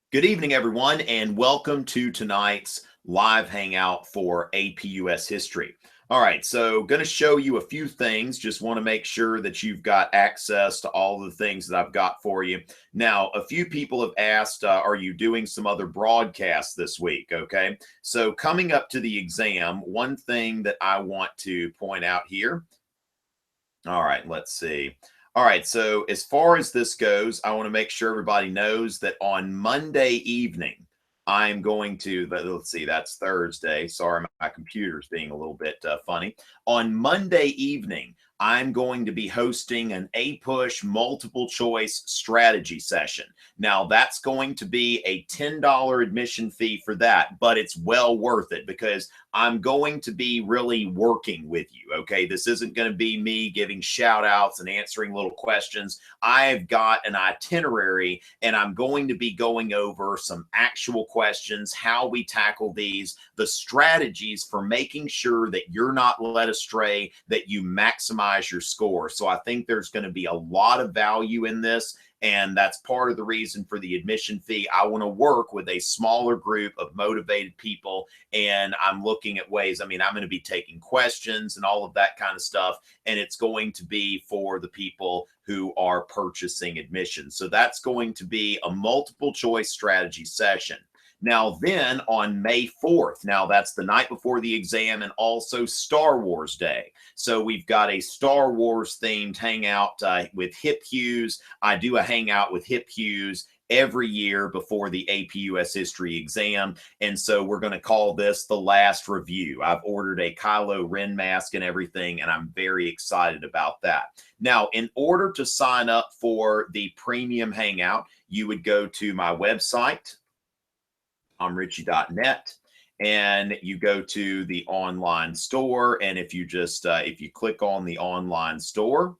Good evening, everyone, and welcome to tonight's live hangout for APUS history. All right, so going to show you a few things. Just want to make sure that you've got access to all the things that I've got for you. Now, a few people have asked, are you doing some other broadcasts this week? Okay, so coming up to the exam, one thing that I want to point out here. All right, let's see. All right, so as far as this goes, I want to make sure everybody knows that on Monday evening, I'm going to, let's see, that's Thursday. Sorry, my computer's being a little bit funny. On Monday evening, I'm going to be hosting an Apush multiple choice strategy session. Now, that's going to be a $10 admission fee for that, but it's well worth it because I'm going to be really working with you. Okay. This isn't going to be me giving shout outs and answering little questions. I've got an itinerary and I'm going to be going over some actual questions, how we tackle these, the strategies for making sure that you're not led astray, that you maximize your score. So I think there's going to be a lot of value in this. And that's part of the reason for the admission fee. I want to work with a smaller group of motivated people. And I'm looking at ways, I'm going to be taking questions and all of that kind of stuff. And it's going to be for the people who are purchasing admission. So that's going to be a multiple choice strategy session. Now, then on May 4th, now that's the night before the exam and also Star Wars Day. So we've got a Star Wars themed hangout with Hip Hughes. I do a hangout with Hip Hughes every year before the APUS history exam. And so we're going to call this the last review. I've ordered a Kylo Ren mask and everything, and I'm very excited about that. Now, in order to sign up for the premium hangout, you would go to my website, Richey.net, and you go to the online store. And if you just if you click on the online store,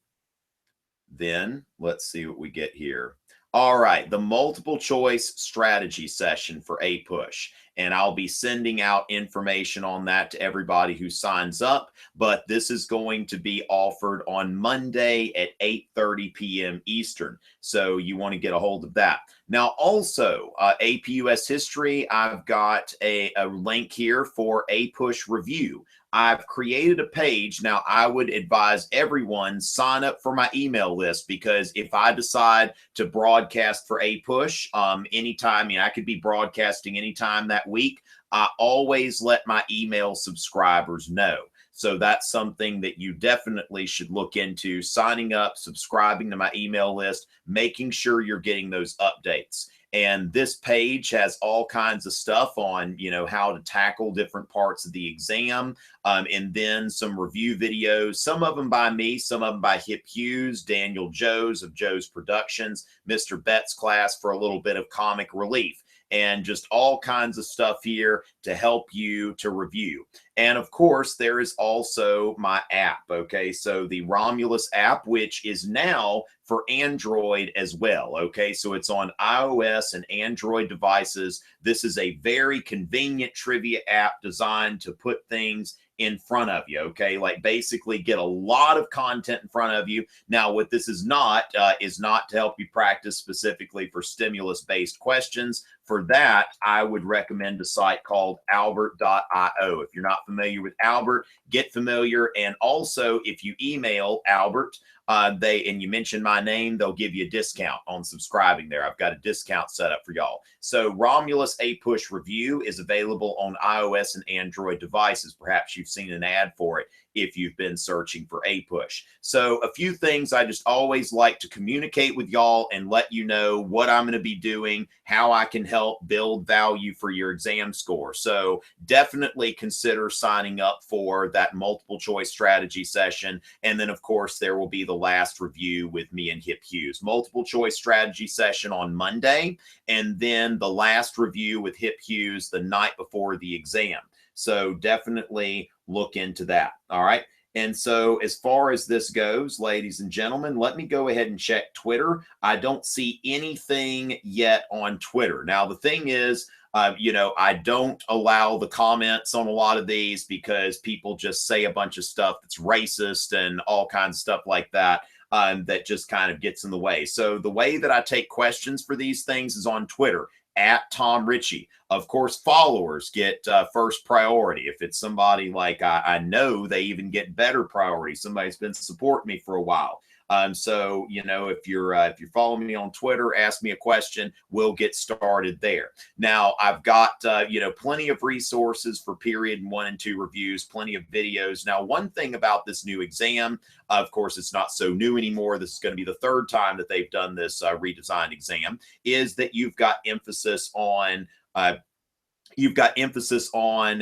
then let's see what we get here. All right, the multiple choice strategy session for Apush. And I'll be sending out information on that to everybody who signs up. But this is going to be offered on Monday at 8:30 p.m. Eastern. So you want to get a hold of that. Now, also, APUS history, I've got a link here for Apush review. I've created a page. Now, I would advise everyone sign up for my email list because if I decide to broadcast for Apush anytime, I could be broadcasting anytime that week. I always let my email subscribers know. So that's something that you definitely should look into, signing up, subscribing to my email list, making sure you're getting those updates. And this page has all kinds of stuff on, how to tackle different parts of the exam. And then some review videos, some of them by me, some of them by Hip Hughes, Daniel Joes of Joe's Productions, Mr. Betts class for a little bit of comic relief, and just all kinds of stuff here to help you to review. And of course, there is also my app. Okay, so the Romulus app, which is now for Android as well. Okay, so it's on iOS and Android devices. This is a very convenient trivia app designed to put things in front of you. Okay, like basically get a lot of content in front of you. Now, what this is not to help you practice specifically for stimulus-based questions. For that, I would recommend a site called albert.io. If you're not familiar with Albert, get familiar. And also, if you email Albert, and you mention my name, they'll give you a discount on subscribing there. I've got a discount set up for y'all. So Romulus Apush review is available on iOS and Android devices. Perhaps you've seen an ad for it if you've been searching for Apush. So a few things I just always like to communicate with y'all and let you know what I'm going to be doing, how I can help build value for your exam score. So definitely consider signing up for that multiple choice strategy session. And then, of course, there will be the last review with me and Hip Hughes. Multiple choice strategy session on Monday, and then the last review with Hip Hughes the night before the exam. So definitely look into that. All right. And so as far as this goes, ladies and gentlemen, let me go ahead and check Twitter. I don't see anything yet on Twitter. Now, the thing is, I don't allow the comments on a lot of these because people just say a bunch of stuff that's racist and all kinds of stuff like that. That just kind of gets in the way. So the way that I take questions for these things is on Twitter, at Tom Richey. Of course, followers get first priority. If it's somebody like I know, they even get better priority. Somebody's been supporting me for a while. So, you know, if you're following me on Twitter, ask me a question, we'll get started there. Now, I've got, you know, plenty of resources for period 1 and 2 reviews, plenty of videos. Now, one thing about this new exam, of course, it's not so new anymore. This is going to be the 3rd time that they've done this redesigned exam, is that you've got emphasis on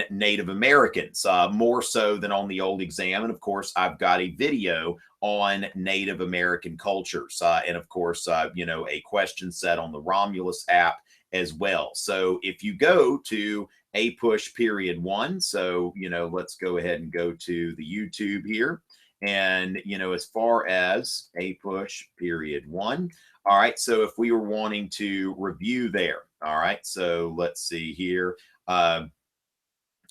Native Americans, more so than on the old exam. And of course, I've got a video on Native American cultures. And of course, you know, a question set on the Romulus app as well. So if you go to Apush period 1, so, you know, let's go ahead and go to the YouTube here. And, you know, as far as Apush period 1, all right, so if we were wanting to review there, all right, so let's see here.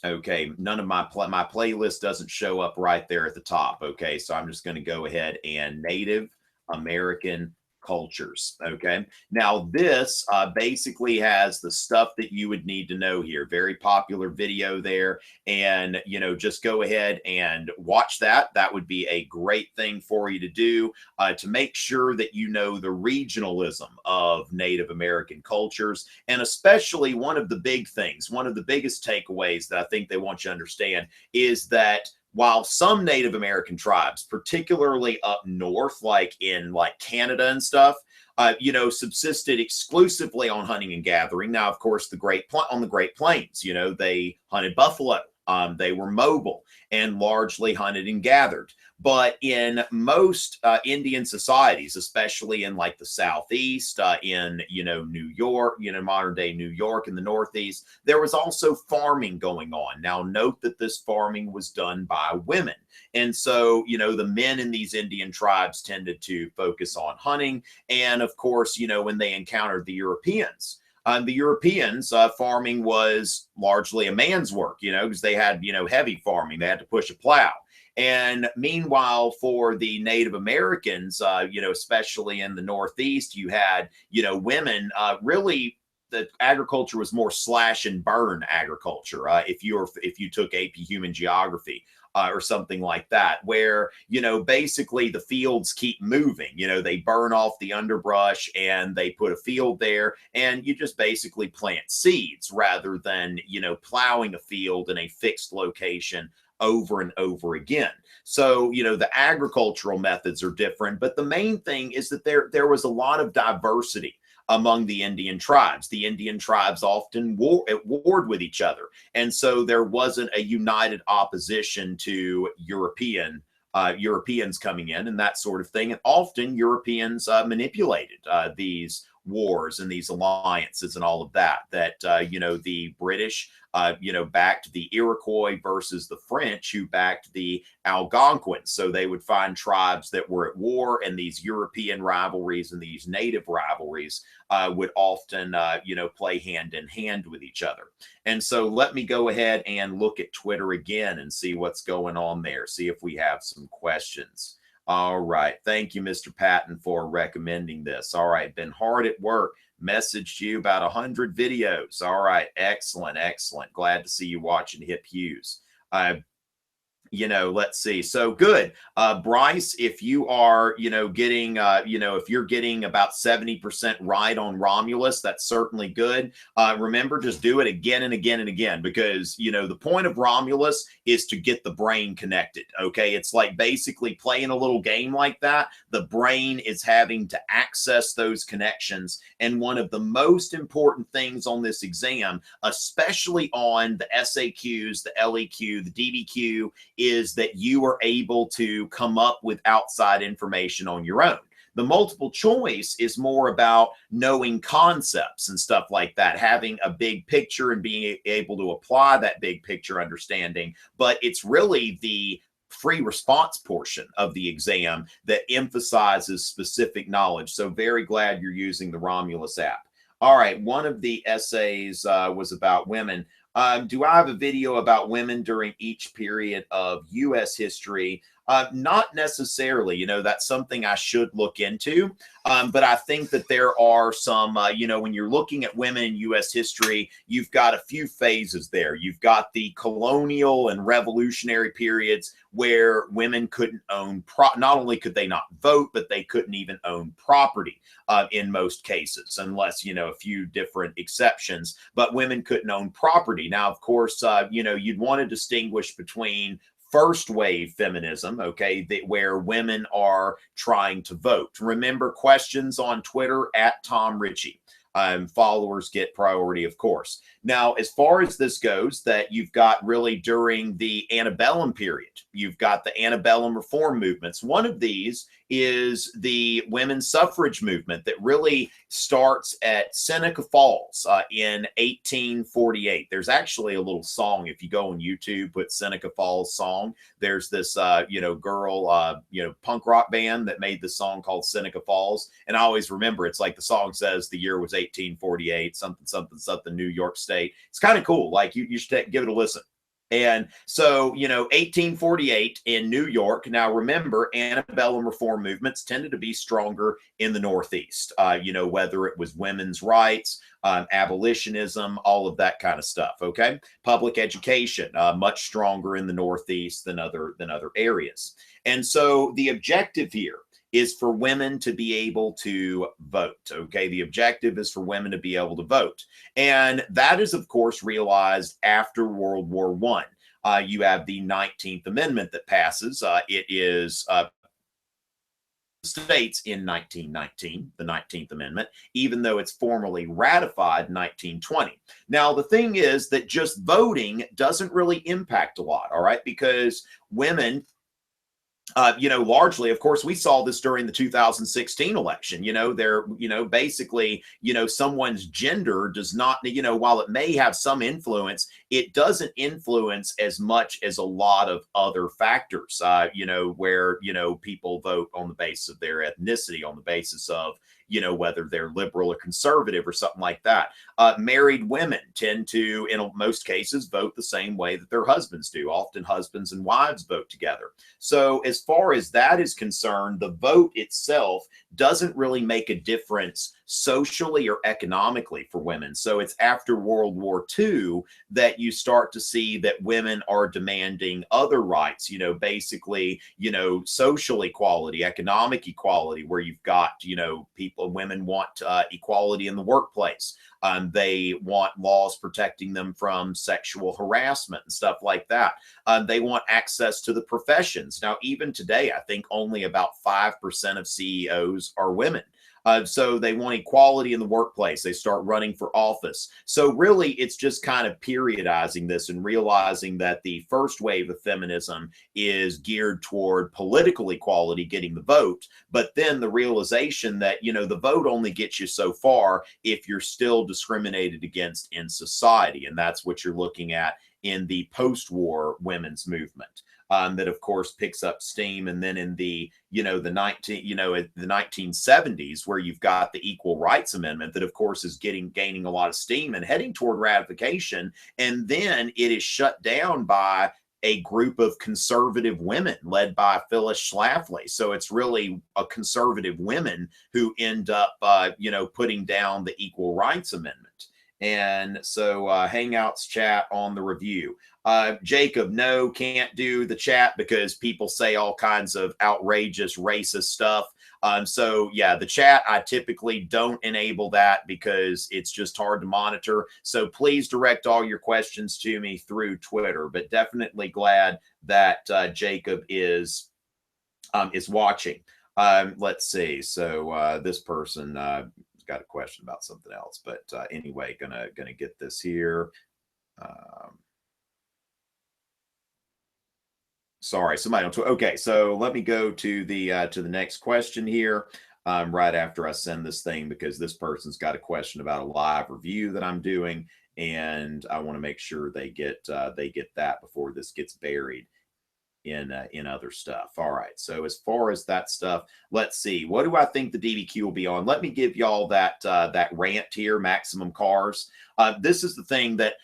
Okay, none of my playlist doesn't show up right there at the top. Okay, so I'm just going to go ahead and Native American cultures. Okay, now this basically has the stuff that you would need to know here. Very popular video there, and you know, just go ahead and watch that. That would be a great thing for you to do to make sure that you know the regionalism of Native American cultures, and especially one of the big things, one of the biggest takeaways that I think they want you to understand is that while some Native American tribes, particularly up north, like in like Canada and stuff, you know, subsisted exclusively on hunting and gathering. Now, of course, on the Great Plains, you know, they hunted buffalo. They were mobile and largely hunted and gathered. But in most Indian societies, especially in like the Southeast, in, you know, New York, you know, modern day New York and the Northeast, there was also farming going on. Now, note that this farming was done by women. And so, you know, the men in these Indian tribes tended to focus on hunting. And of course, you know, when they encountered the Europeans, farming was largely a man's work, you know, because they had, you know, heavy farming. They had to push a plow. And meanwhile, for the Native Americans, you know, especially in the Northeast, you had, you know, women really. The agriculture was more slash and burn agriculture. If you took AP Human Geography. Or something like that, where, you know, basically the fields keep moving. You know, they burn off the underbrush and they put a field there, and you just basically plant seeds rather than, you know, plowing a field in a fixed location over and over again. So, you know, the agricultural methods are different, but the main thing is that there was a lot of diversity among the Indian tribes. The Indian tribes often warred with each other. And so there wasn't a united opposition to Europeans coming in and that sort of thing. And often Europeans manipulated these wars and these alliances and all of that, you know, the British, you know, backed the Iroquois versus the French, who backed the Algonquins. So they would find tribes that were at war, and these European rivalries and these native rivalries would often, you know, play hand in hand with each other. And so let me go ahead and look at Twitter again and see what's going on there. See if we have some questions. All right. Thank you, Mr. Patton, for recommending this. All right. Been hard at work. Messaged you about 100 videos. All right. Excellent. Excellent. Glad to see you watching Hip Hughes. You know, let's see. So good. Bryce, if you are, you know, getting, you know, if you're getting about 70% right on Romulus, that's certainly good. Remember, just do it again and again and again, because, you know, the point of Romulus is to get the brain connected. Okay. It's like basically playing a little game like that. The brain is having to access those connections. And one of the most important things on this exam, especially on the SAQs, the LEQ, the DBQ, is that you are able to come up with outside information on your own. The multiple choice is more about knowing concepts and stuff like that, having a big picture and being able to apply that big picture understanding. But it's really the free response portion of the exam that emphasizes specific knowledge. So very glad you're using the Romulus app. All right, one of the essays was about women. Do I have a video about women during each period of U.S. history? Not necessarily, that's something I should look into. But I think that there are some, when you're looking at women in U.S. history, you've got a few phases there. You've got the colonial and revolutionary periods where women couldn't own, not only could they not vote, but they couldn't even own property in most cases, unless, a few different exceptions. But women couldn't own property. Now, of course, you'd want to distinguish between first wave feminism, okay, where women are trying to vote. Remember, questions on Twitter at Tom Richey. Followers get priority, of course. Now, as far as this goes, that you've got really during the antebellum period, you've got the antebellum reform movements. One of these is the women's suffrage movement that really starts at Seneca Falls in 1848. There's actually a little song. If you go on YouTube, put Seneca Falls song, there's this, girl, punk rock band that made this song called Seneca Falls. And I always remember, it's like the song says the year was 1848, something, something, something, New York State. It's kind of cool. Like you should give it a listen. And so, 1848 in New York. Now, remember, antebellum reform movements tended to be stronger in the Northeast, whether it was women's rights, abolitionism, all of that kind of stuff. Okay. Public education, much stronger in the Northeast than other areas. And so the objective here is for women to be able to vote. Okay, the objective is for women to be able to vote. And that is, of course, realized after World War I. You have the 19th Amendment that passes. It is states in 1919, the 19th Amendment, even though it's formally ratified in 1920. Now, the thing is that just voting doesn't really impact a lot, all right, because women, largely, of course, we saw this during the 2016 election. They're, basically, someone's gender does not, while it may have some influence, it doesn't influence as much as a lot of other factors, where, people vote on the basis of their ethnicity, on the basis of, whether they're liberal or conservative or something like that. Married women tend to, in most cases, vote the same way that their husbands do. Often husbands and wives vote together. So as far as that is concerned, the vote itself doesn't really make a difference socially or economically for women. So it's after World War II that you start to see that women are demanding other rights, basically, social equality, economic equality, where you've got, women want equality in the workplace. They want laws protecting them from sexual harassment and stuff like that. They want access to the professions. Now, even today, I think only about 5% of CEOs are women. So they want equality in the workplace. They start running for office. So really, it's just kind of periodizing this and realizing that the first wave of feminism is geared toward political equality, getting the vote. But then the realization that, the vote only gets you so far if you're still discriminated against in society. And that's what you're looking at in the post-war women's movement. That of course picks up steam, and then in the the 1970s, where you've got the Equal Rights Amendment that of course is gaining a lot of steam and heading toward ratification, and then it is shut down by a group of conservative women led by Phyllis Schlafly. So it's really a conservative women who end up putting down the Equal Rights Amendment. And so Hangouts chat on the review. Jacob, no, can't do the chat because people say all kinds of outrageous racist stuff. So yeah, the chat, I typically don't enable that because it's just hard to monitor. So please direct all your questions to me through Twitter, but definitely glad that Jacob is watching. Let's see. So this person got a question about something else, but anyway, gonna get this here. Sorry, somebody on Twitter. Okay, so let me go to the next question here. Right after I send this thing, because this person's got a question about a live review that I'm doing, and I want to make sure they get that before this gets buried in other stuff. All right, so as far as that stuff, let's see, what do I think the DBQ will be on? Let me give y'all that rant here. Maximum Cars. This is the thing that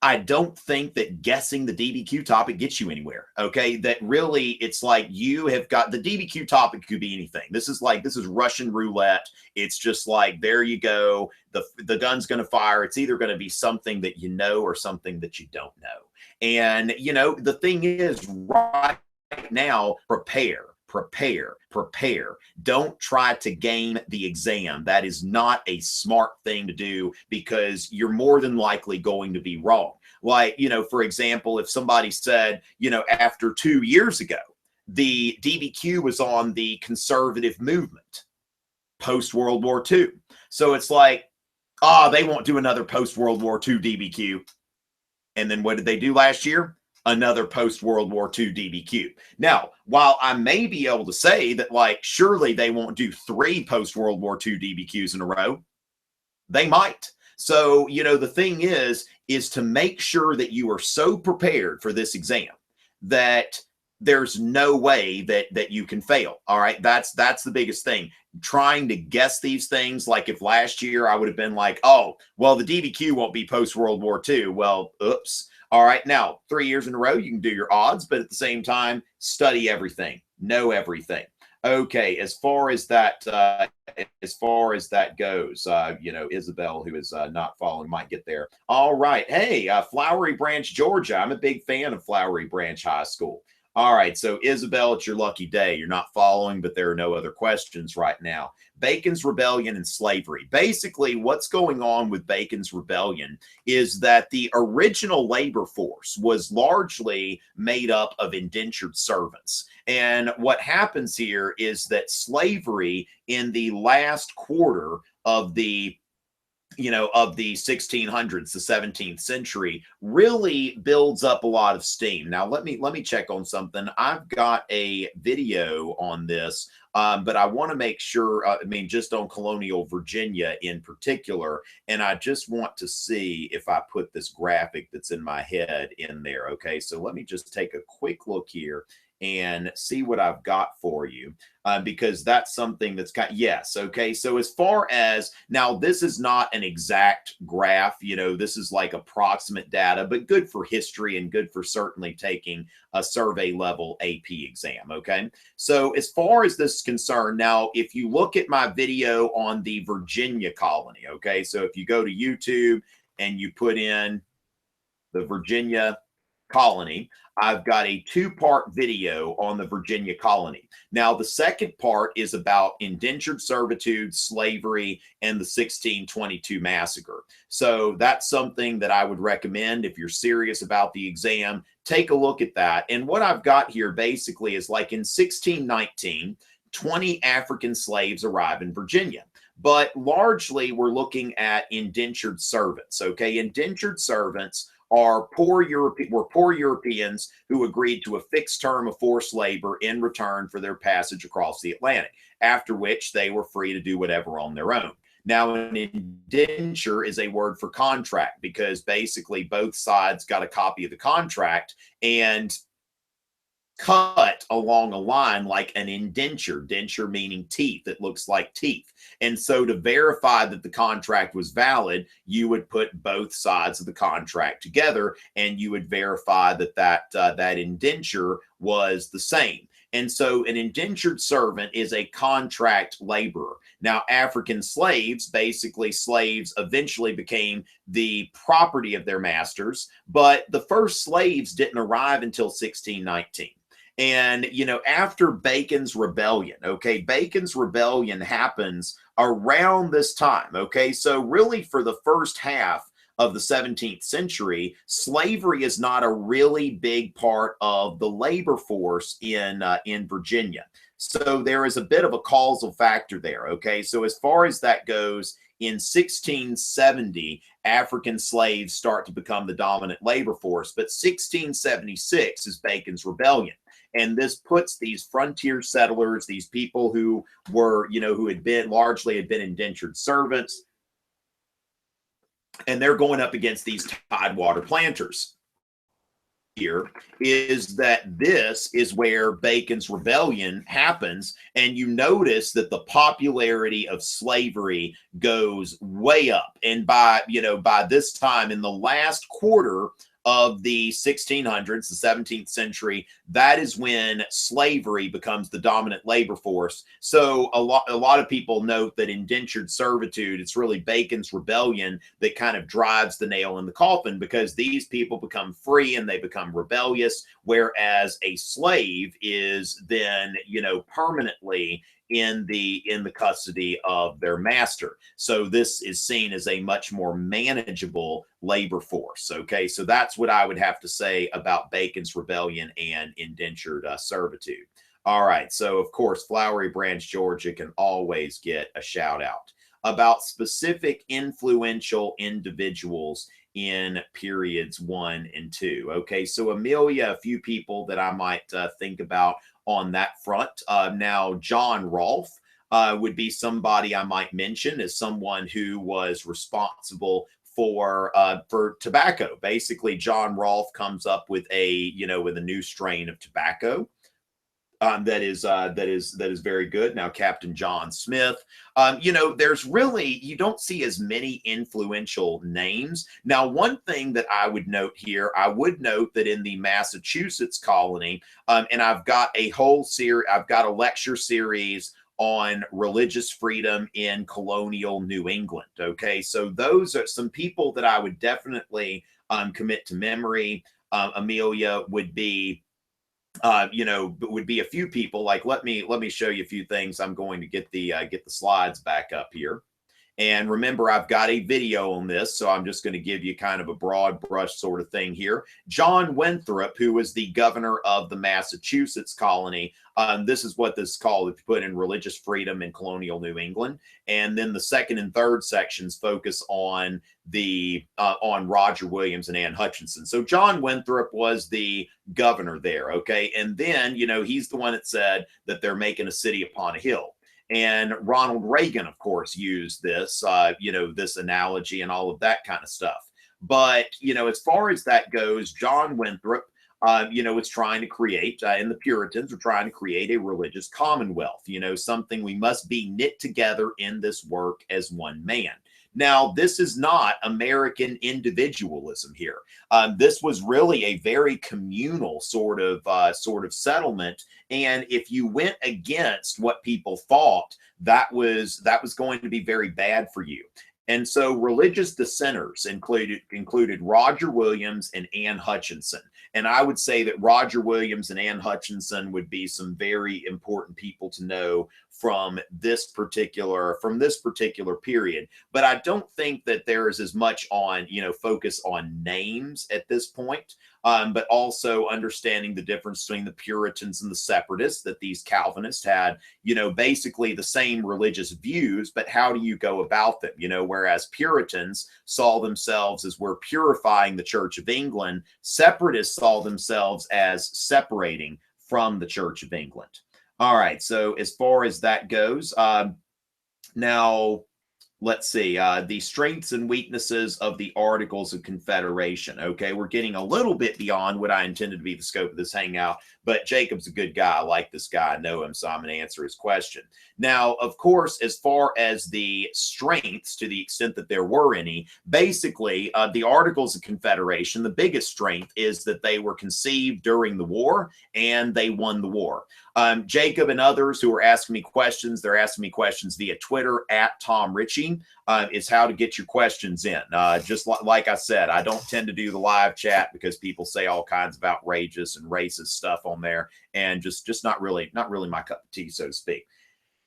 I don't think that guessing the DBQ topic gets you anywhere. Okay. That really, it's like you have got the DBQ topic could be anything. This is Russian roulette. It's just like, there you go. The gun's going to fire. It's either going to be something that you know or something that you don't know. And, you know, the thing is right now, prepare. Don't try to game the exam. That is not a smart thing to do, because you're more than likely going to be wrong. Like, you know, for example, if somebody said, you know, after 2 years ago, the DBQ was on the conservative movement post-World War II. So it's like, they won't do another post-World War II DBQ. And then what did they do last year? Another post-World War II DBQ. Now, while I may be able to say that, like, surely they won't do 3 post-World War II DBQs in a row, they might. So, you know, the thing is to make sure that you are so prepared for this exam that there's no way that you can fail. All right. That's the biggest thing. Trying to guess these things. Like if last year I would have been like, oh, well, the DBQ won't be post-World War II. Well, oops. All right, now 3 years in a row, you can do your odds, but at the same time, study everything, know everything. Okay, as far as that goes, you know, Isabel, who is not following, might get there. All right, hey, Flowery Branch, Georgia. I'm a big fan of Flowery Branch High School. All right, so Isabel, it's your lucky day. You're not following, but there are no other questions right now. Bacon's Rebellion and slavery. Basically, what's going on with Bacon's Rebellion is that the original labor force was largely made up of indentured servants. And what happens here is that slavery in the last quarter of the 1600s, the 17th century, really builds up a lot of steam. Now, let me check on something. I've got a video on this, but I want to make sure, just on Colonial Virginia in particular, and I just want to see if I put this graphic that's in my head in there. Okay, so let me just take a quick look here and see what I've got for you, because that's something that's yes. Okay. So as far as now, this is not an exact graph, you know, this is like approximate data, but good for history and good for certainly taking a survey level AP exam. Okay. So as far as this is concerned, now, if you look at my video on the Virginia colony, okay, so if you go to YouTube and you put in the Virginia colony, I've got a 2-part video on the Virginia colony. Now, the second part is about indentured servitude, slavery, and the 1622 massacre. So that's something that I would recommend if you're serious about the exam. Take a look at that. And what I've got here basically is like in 1619, 20 African slaves arrive in Virginia. But largely, we're looking at indentured servants. Okay, indentured servants were poor Europeans who agreed to a fixed term of forced labor in return for their passage across the Atlantic, after which they were free to do whatever on their own. Now, an indenture is a word for contract, because basically both sides got a copy of the contract and cut along a line like an indenture, denture meaning teeth. It looks like teeth. And so to verify that the contract was valid, you would put both sides of the contract together and you would verify that that indenture was the same. And so an indentured servant is a contract laborer. Now, African slaves, basically slaves, eventually became the property of their masters, but the first slaves didn't arrive until 1619. And, you know, after Bacon's Rebellion, okay, Bacon's Rebellion happens around this time, okay? So really for the first half of the 17th century, slavery is not a really big part of the labor force in Virginia. So there is a bit of a causal factor there, okay? So as far as that goes, in 1670, African slaves start to become the dominant labor force, but 1676 is Bacon's Rebellion. And this puts these frontier settlers, these people who were, you know, who had been largely indentured servants, and they're going up against these tidewater planters. here is that this is where Bacon's Rebellion happens, and you notice that the popularity of slavery goes way up. And by this time, in the last quarter of the 1600s, the 17th century, that is when slavery becomes the dominant labor force. So a lot of people note that indentured servitude, it's really Bacon's Rebellion that kind of drives the nail in the coffin, because these people become free and they become rebellious, whereas a slave is then, permanently in the custody of their master. So this is seen as a much more manageable labor force. Okay, so that's what I would have to say about Bacon's Rebellion and indentured servitude. All right, so of course, Flowery Branch, Georgia can always get a shout out about specific influential individuals in periods 1 and 2. Okay, so Amelia, a few people that I might think about on that front. Now, John Rolfe would be somebody I might mention as someone who was responsible for tobacco. Basically, John Rolfe comes up with a new strain of tobacco. That is very good. Now, Captain John Smith, there's really, you don't see as many influential names. Now, one thing that I would note here, I would note that in the Massachusetts colony, and I've got a lecture series on religious freedom in colonial New England. Okay, so those are some people that I would definitely commit to memory. Amelia would be a few people. Like, let me show you a few things. I'm going to get the slides back up here. And remember, I've got a video on this, so I'm just going to give you kind of a broad brush sort of thing here. John Winthrop, who was the governor of the Massachusetts colony. This is what this is called if you put in religious freedom in colonial New England. And then the second and third sections focus on on Roger Williams and Ann Hutchinson. So John Winthrop was the governor there, okay? And then, he's the one that said that they're making a city upon a hill. And Ronald Reagan, of course, used this, this analogy and all of that kind of stuff. But, as far as that goes, John Winthrop, was trying to create, and the Puritans were trying to create a religious commonwealth, something we must be knit together in this work as one man. Now, this is not American individualism here. This was really a very communal sort of settlement. And if you went against what people thought, that was going to be very bad for you. And so religious dissenters included Roger Williams and Ann Hutchinson. And I would say that Roger Williams and Ann Hutchinson would be some very important people to know from this particular period. But I don't think that there is as much on, focus on names at this point, but also understanding the difference between the Puritans and the Separatists, that these Calvinists had, basically the same religious views, but how do you go about them? Whereas Puritans saw themselves as we're purifying the Church of England, Separatists saw themselves as separating from the Church of England. All right, so as far as that goes, now let's see, the strengths and weaknesses of the Articles of Confederation. Okay, we're getting a little bit beyond what I intended to be the scope of this hangout, but Jacob's a good guy. I like this guy. I know him, so I'm going to answer his question. Now, of course, as far as the strengths, to the extent that there were any, basically, the Articles of Confederation, the biggest strength is that they were conceived during the war and they won the war. Jacob and others who are asking me questions, they're asking me questions via Twitter at Tom Richey, is how to get your questions in. Just like I said, I don't tend to do the live chat because people say all kinds of outrageous and racist stuff on there, and just not really my cup of tea, so to speak.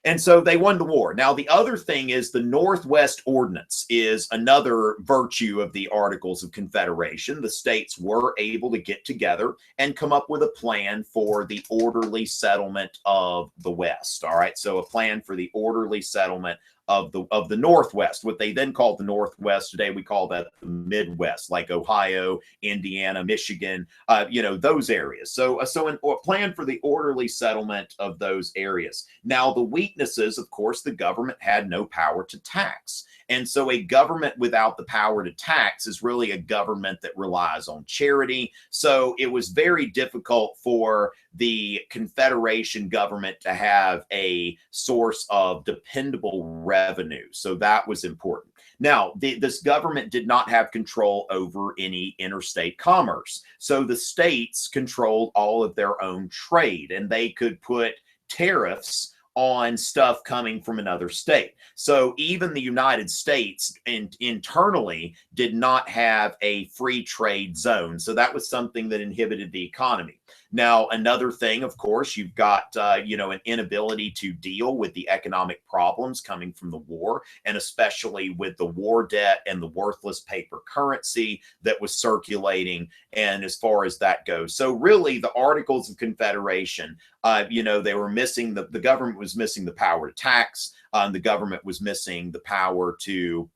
And so they won the war. Now, the other thing is the Northwest Ordinance is another virtue of the Articles of Confederation. The states were able to get together and come up with a plan for the orderly settlement of the West. All right, so a plan for the orderly settlement of the Northwest, what they then called the Northwest. Today we call that the Midwest, like Ohio, Indiana, Michigan, those areas. So a plan for the orderly settlement of those areas. Now, the weaknesses, of course, the government had no power to tax. And so a government without the power to tax is really a government that relies on charity. So it was very difficult for the Confederation government to have a source of dependable revenue. So that was important. Now, this government did not have control over any interstate commerce. So the states controlled all of their own trade, and they could put tariffs on stuff coming from another state. So even the United States internally did not have a free trade zone. So that was something that inhibited the economy. Now, another thing, of course, you've got, an inability to deal with the economic problems coming from the war, and especially with the war debt and the worthless paper currency that was circulating. And as far as that goes, so really the Articles of Confederation, they were missing, the government was missing the power to tax. The government was missing the power to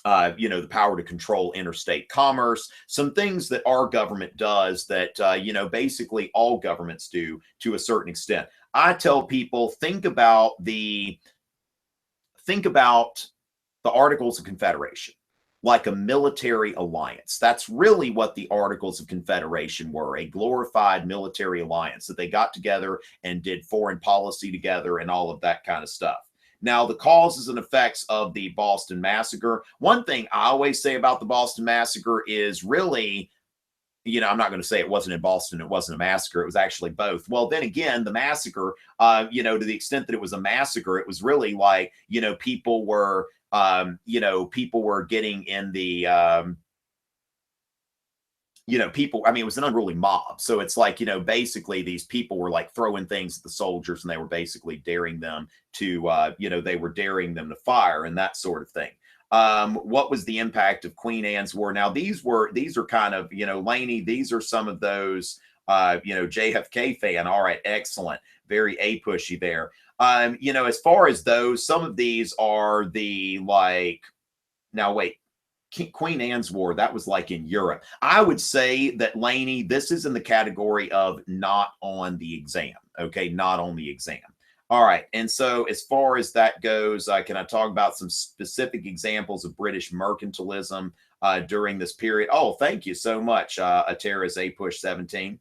the power to control interstate commerce, some things that our government does that, basically all governments do to a certain extent. I tell people, think about the Articles of Confederation like a military alliance. That's really what the Articles of Confederation were, a glorified military alliance that they got together and did foreign policy together and all of that kind of stuff. Now, the causes and effects of the Boston Massacre. One thing I always say about the Boston Massacre is really, I'm not going to say it wasn't in Boston, it wasn't a massacre, it was actually both. Well, then again, the massacre, to the extent that it was a massacre, it was really like, people were getting in the, it was an unruly mob. So it's like, basically these people were like throwing things at the soldiers, and they were basically daring them to, they were daring them to fire and that sort of thing. What was the impact of Queen Anne's War? Now, these are kind of, Laney, these are some of those, JFK fan. All right, excellent. Very Apushy there. As far as those, some of these are the now wait, Queen Anne's War, that was like in Europe. I would say that, Laney, this is in the category of not on the exam. Okay, not on the exam. All right, and so as far as that goes, can I talk about some specific examples of British mercantilism during this period? Oh, thank you so much, Atara's Apush 17.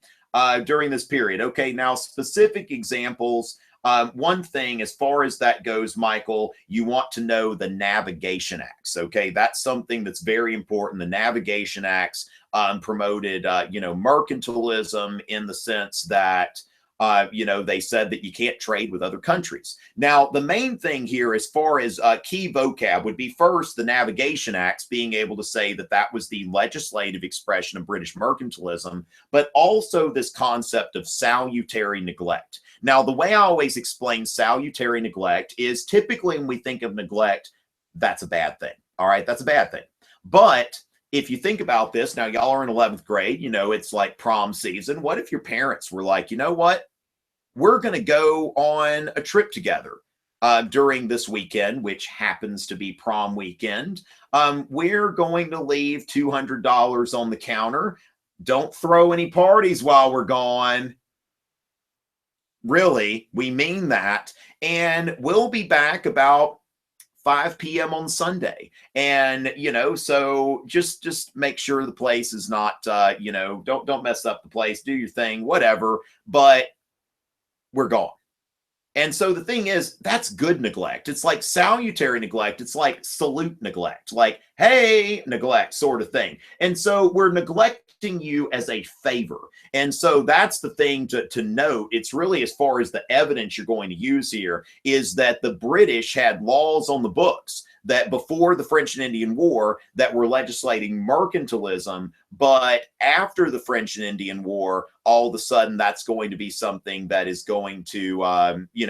During this period. Okay, now specific examples. One thing, as far as that goes, Michael, you want to know the Navigation Acts. Okay, that's something that's very important. The Navigation Acts promoted, mercantilism in the sense that, they said that you can't trade with other countries. Now, the main thing here, as far as key vocab, would be first the Navigation Acts, being able to say that that was the legislative expression of British mercantilism, but also this concept of salutary neglect. Now, the way I always explain salutary neglect is typically when we think of neglect, that's a bad thing. All right, that's a bad thing. But if you think about this, now y'all are in 11th grade, it's like prom season. What if your parents were like, you know what? We're going to go on a trip together during this weekend, which happens to be prom weekend. We're going to leave $200 on the counter. Don't throw any parties while we're gone. Really, we mean that. And we'll be back about 5 p.m. on Sunday. And, so just make sure the place is not, don't mess up the place, do your thing, whatever, but we're gone. And so the thing is, that's good neglect. It's like salutary neglect. It's like salute neglect, like, hey, neglect sort of thing. And so we're neglecting you as a favor. And so that's the thing to note. It's really, as far as the evidence you're going to use here, is that the British had laws on the books that before the French and Indian War that were legislating mercantilism, but after the French and Indian War, all of a sudden that's going to be something that is going to,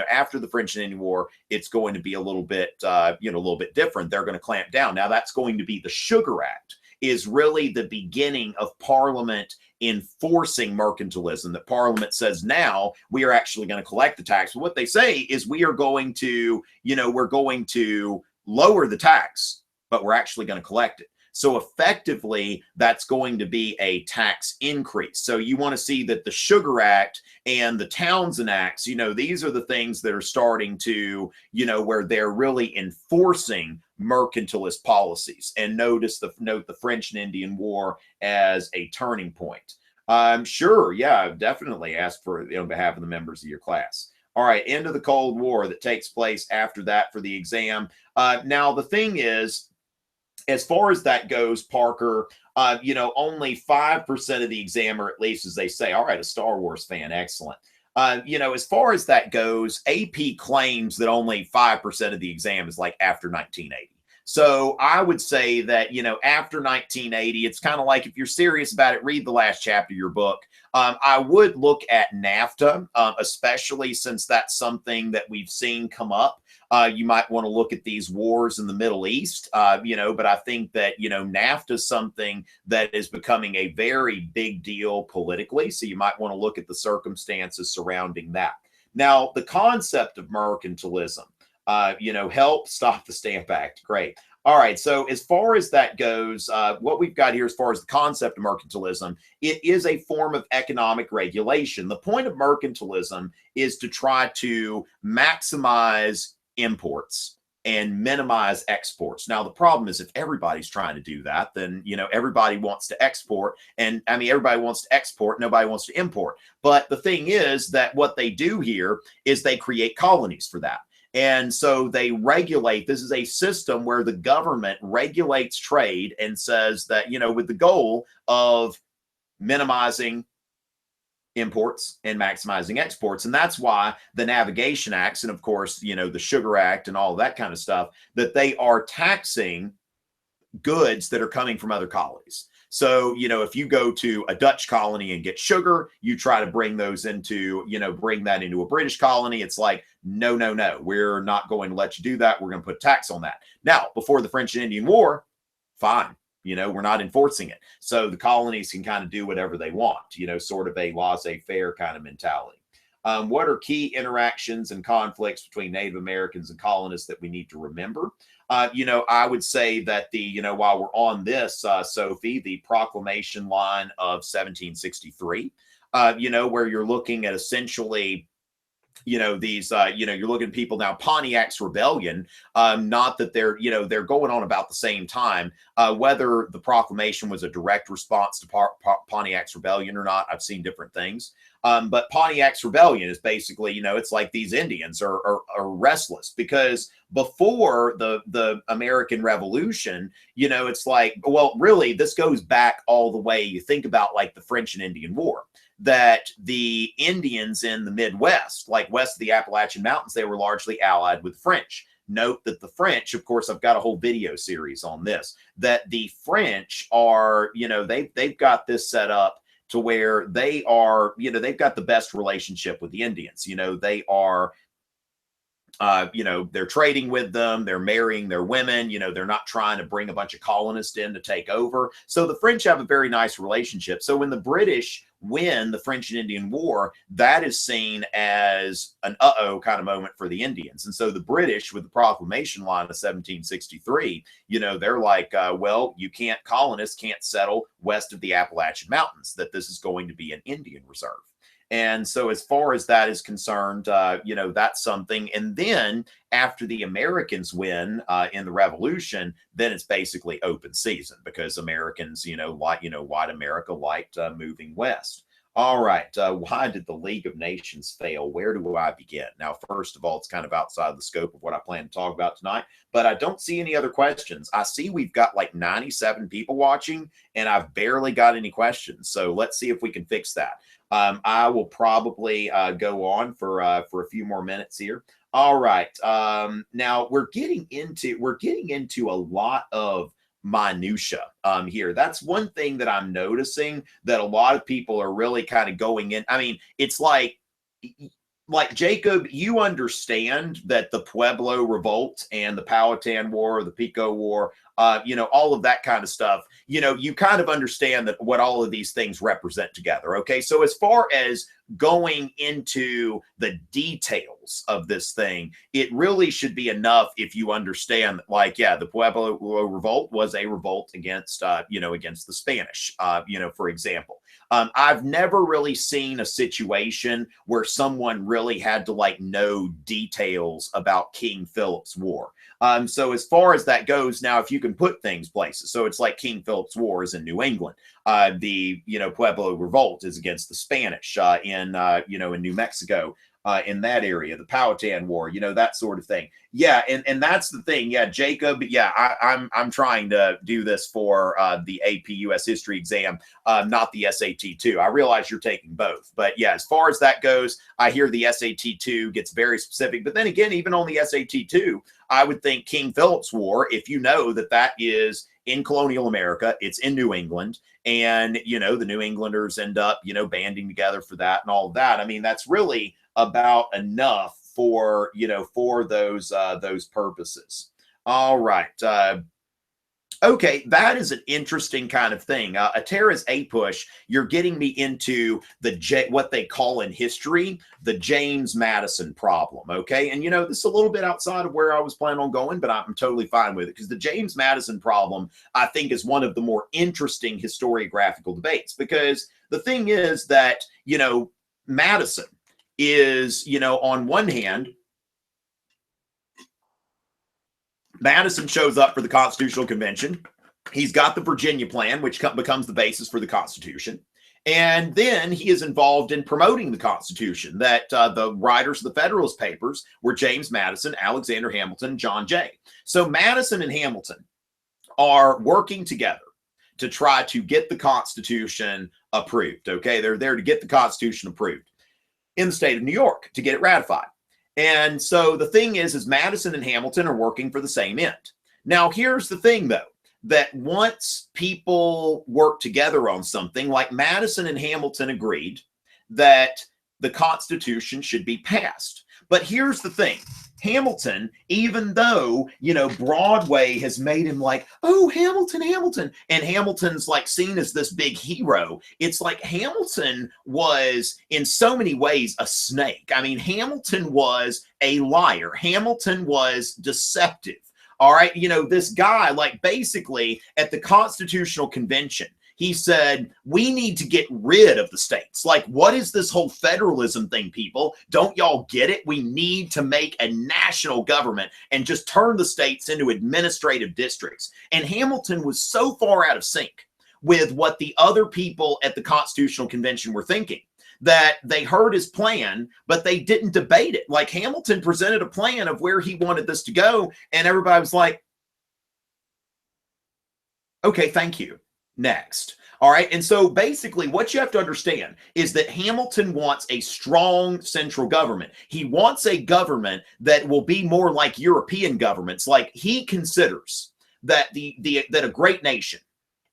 after the French and Indian War, it's going to be a little bit, a little bit different. They're going to clamp down. Now that's going to be the Sugar Act, is really the beginning of Parliament enforcing mercantilism, that Parliament says, now we are actually going to collect the tax. But what they say is we are going to, we're going to lower the tax, but we're actually going to collect it. So effectively, that's going to be a tax increase. So you want to see that the Sugar Act and the Townshend Acts, these are the things that are starting to, where they're really enforcing mercantilist policies and note the French and Indian War as a turning point. Sure, yeah, I've definitely asked for on behalf of the members of your class. All right, end of the Cold War that takes place after that for the exam. Now, the thing is, as far as that goes, Parker, only 5% of the exam, or at least as they say, all right, a Star Wars fan, excellent. As far as that goes, AP claims that only 5% of the exam is like after 1980. So I would say that, after 1980, it's kind of like, if you're serious about it, read the last chapter of your book. I would look at NAFTA, especially since that's something that we've seen come up. You might want to look at these wars in the Middle East, but I think that, NAFTA is something that is becoming a very big deal politically. So you might want to look at the circumstances surrounding that. Now, the concept of mercantilism, help stop the Stamp Act. Great. All right. So as far as that goes, what we've got here as far as the concept of mercantilism, it is a form of economic regulation. The point of mercantilism is to try to maximize imports and minimize exports. Now, the problem is if everybody's trying to do that, then, everybody wants to export. And everybody wants to export. Nobody wants to import. But the thing is that what they do here is they create colonies for that. And so they regulate. This is a system where the government regulates trade and says that, with the goal of minimizing imports and maximizing exports. And that's why the Navigation Acts and, of course, the Sugar Act and all that kind of stuff, that they are taxing goods that are coming from other colonies. So, if you go to a Dutch colony and get sugar, you try to bring those into, bring that into a British colony. It's like, no, we're not going to let you do that. We're going to put tax on that. Now, before the French and Indian War, fine. We're not enforcing it. So the colonies can kind of do whatever they want, sort of a laissez-faire kind of mentality. What are key interactions and conflicts between Native Americans and colonists that we need to remember? I would say that while we're on this, Sophie, the proclamation line of 1763, where you're looking at essentially, these, you're looking at people now, Pontiac's rebellion, not that they're going on about the same time, whether the proclamation was a direct response to Pontiac's rebellion or not, I've seen different things. But Pontiac's rebellion is basically, it's like these Indians are restless because before the American Revolution, it's like, well, really, this goes back all the way. You think about like the French and Indian War, that the Indians in the Midwest, like west of the Appalachian Mountains, they were largely allied with the French. Note that the French, of course, I've got a whole video series on this, that the French are, they've got this set up to where they are, they've got the best relationship with the Indians. They are, they're trading with them, they're marrying their women, they're not trying to bring a bunch of colonists in to take over. So the French have a very nice relationship. So when the British win the French and Indian War, that is seen as an uh-oh kind of moment for the Indians. And so the British, with the proclamation line of 1763, they're like, well, colonists can't settle west of the Appalachian Mountains, that this is going to be an Indian reserve. And so as far as that is concerned, that's something. And then after the Americans win in the Revolution, then it's basically open season because Americans, white America liked moving west. All right. Why did the League of Nations fail? Where do I begin? Now, first of all, it's kind of outside the scope of what I plan to talk about tonight, but I don't see any other questions. I see we've got like 97 people watching and I've barely got any questions. So let's see if we can fix that. I will probably go on for a few more minutes here. All right. Now we're getting into a lot of minutia here. That's one thing that I'm noticing, that a lot of people are really kind of going in. I mean, it's like Jacob, you understand that the Pueblo Revolt and the Powhatan War, the Pico War, all of that kind of stuff, you kind of understand that what all of these things represent together. Okay. So as far as going into the details of this thing, it really should be enough if you understand that, like, yeah, the Pueblo Revolt was a revolt against, against the Spanish, for example. I've never really seen a situation where someone really had to know details about King Philip's War. So as far as that goes, now if you can put things places, so it's like King Philip's War is in New England. The Pueblo Revolt is against the Spanish in New Mexico. In that area, the Powhatan War, that sort of thing. Yeah, and that's the thing. Yeah, Jacob. Yeah, I'm trying to do this for the AP US History exam, not the SAT 2. I realize you're taking both, but yeah, as far as that goes, I hear the SAT 2 gets very specific. But then again, even on the SAT 2, I would think King Philip's War, if you know that is in colonial America, it's in New England, and the New Englanders end up banding together for that and all of that. I mean, that's really about enough for those purposes. All right. Okay, that is an interesting kind of thing. Atara's Apush, you're getting me into what they call in history the James Madison problem. Okay, and this is a little bit outside of where I was planning on going, but I'm totally fine with it because the James Madison problem, I think, is one of the more interesting historiographical debates, because the thing is that Madison is, on one hand, Madison shows up for the Constitutional Convention. He's got the Virginia Plan, which becomes the basis for the Constitution. And then he is involved in promoting the Constitution. That the writers of the Federalist Papers were James Madison, Alexander Hamilton, John Jay. So Madison and Hamilton are working together to try to get the Constitution approved. Okay, they're there to get the Constitution approved in the state of New York to get it ratified. And so the thing is Madison and Hamilton are working for the same end. Now, here's the thing, though, that once people work together on something, like Madison and Hamilton agreed that the Constitution should be passed. But here's the thing. Hamilton, even though, Broadway has made him like, oh, Hamilton, and Hamilton's like seen as this big hero, it's like Hamilton was in so many ways a snake. I mean, Hamilton was a liar. Hamilton was deceptive. All right. This guy, like, basically at the Constitutional Convention, he said, we need to get rid of the states. Like, what is this whole federalism thing, people? Don't y'all get it? We need to make a national government and just turn the states into administrative districts. And Hamilton was so far out of sync with what the other people at the Constitutional Convention were thinking that they heard his plan, but they didn't debate it. Like, Hamilton presented a plan of where he wanted this to go, and everybody was like, okay, thank you. Next. All right. And so basically what you have to understand is that Hamilton wants a strong central government. He wants a government that will be more like European governments. Like, he considers that that a great nation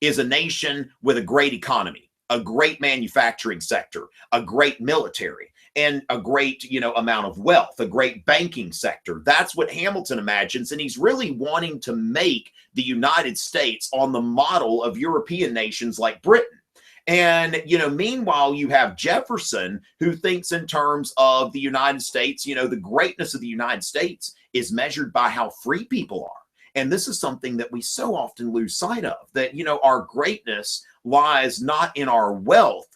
is a nation with a great economy, a great manufacturing sector, a great military, and a great, amount of wealth, a great banking sector. That's what Hamilton imagines. And he's really wanting to make the United States on the model of European nations like Britain. And, meanwhile, you have Jefferson, who thinks in terms of the United States. The greatness of the United States is measured by how free people are. And this is something that we so often lose sight of, that, our greatness lies not in our wealth,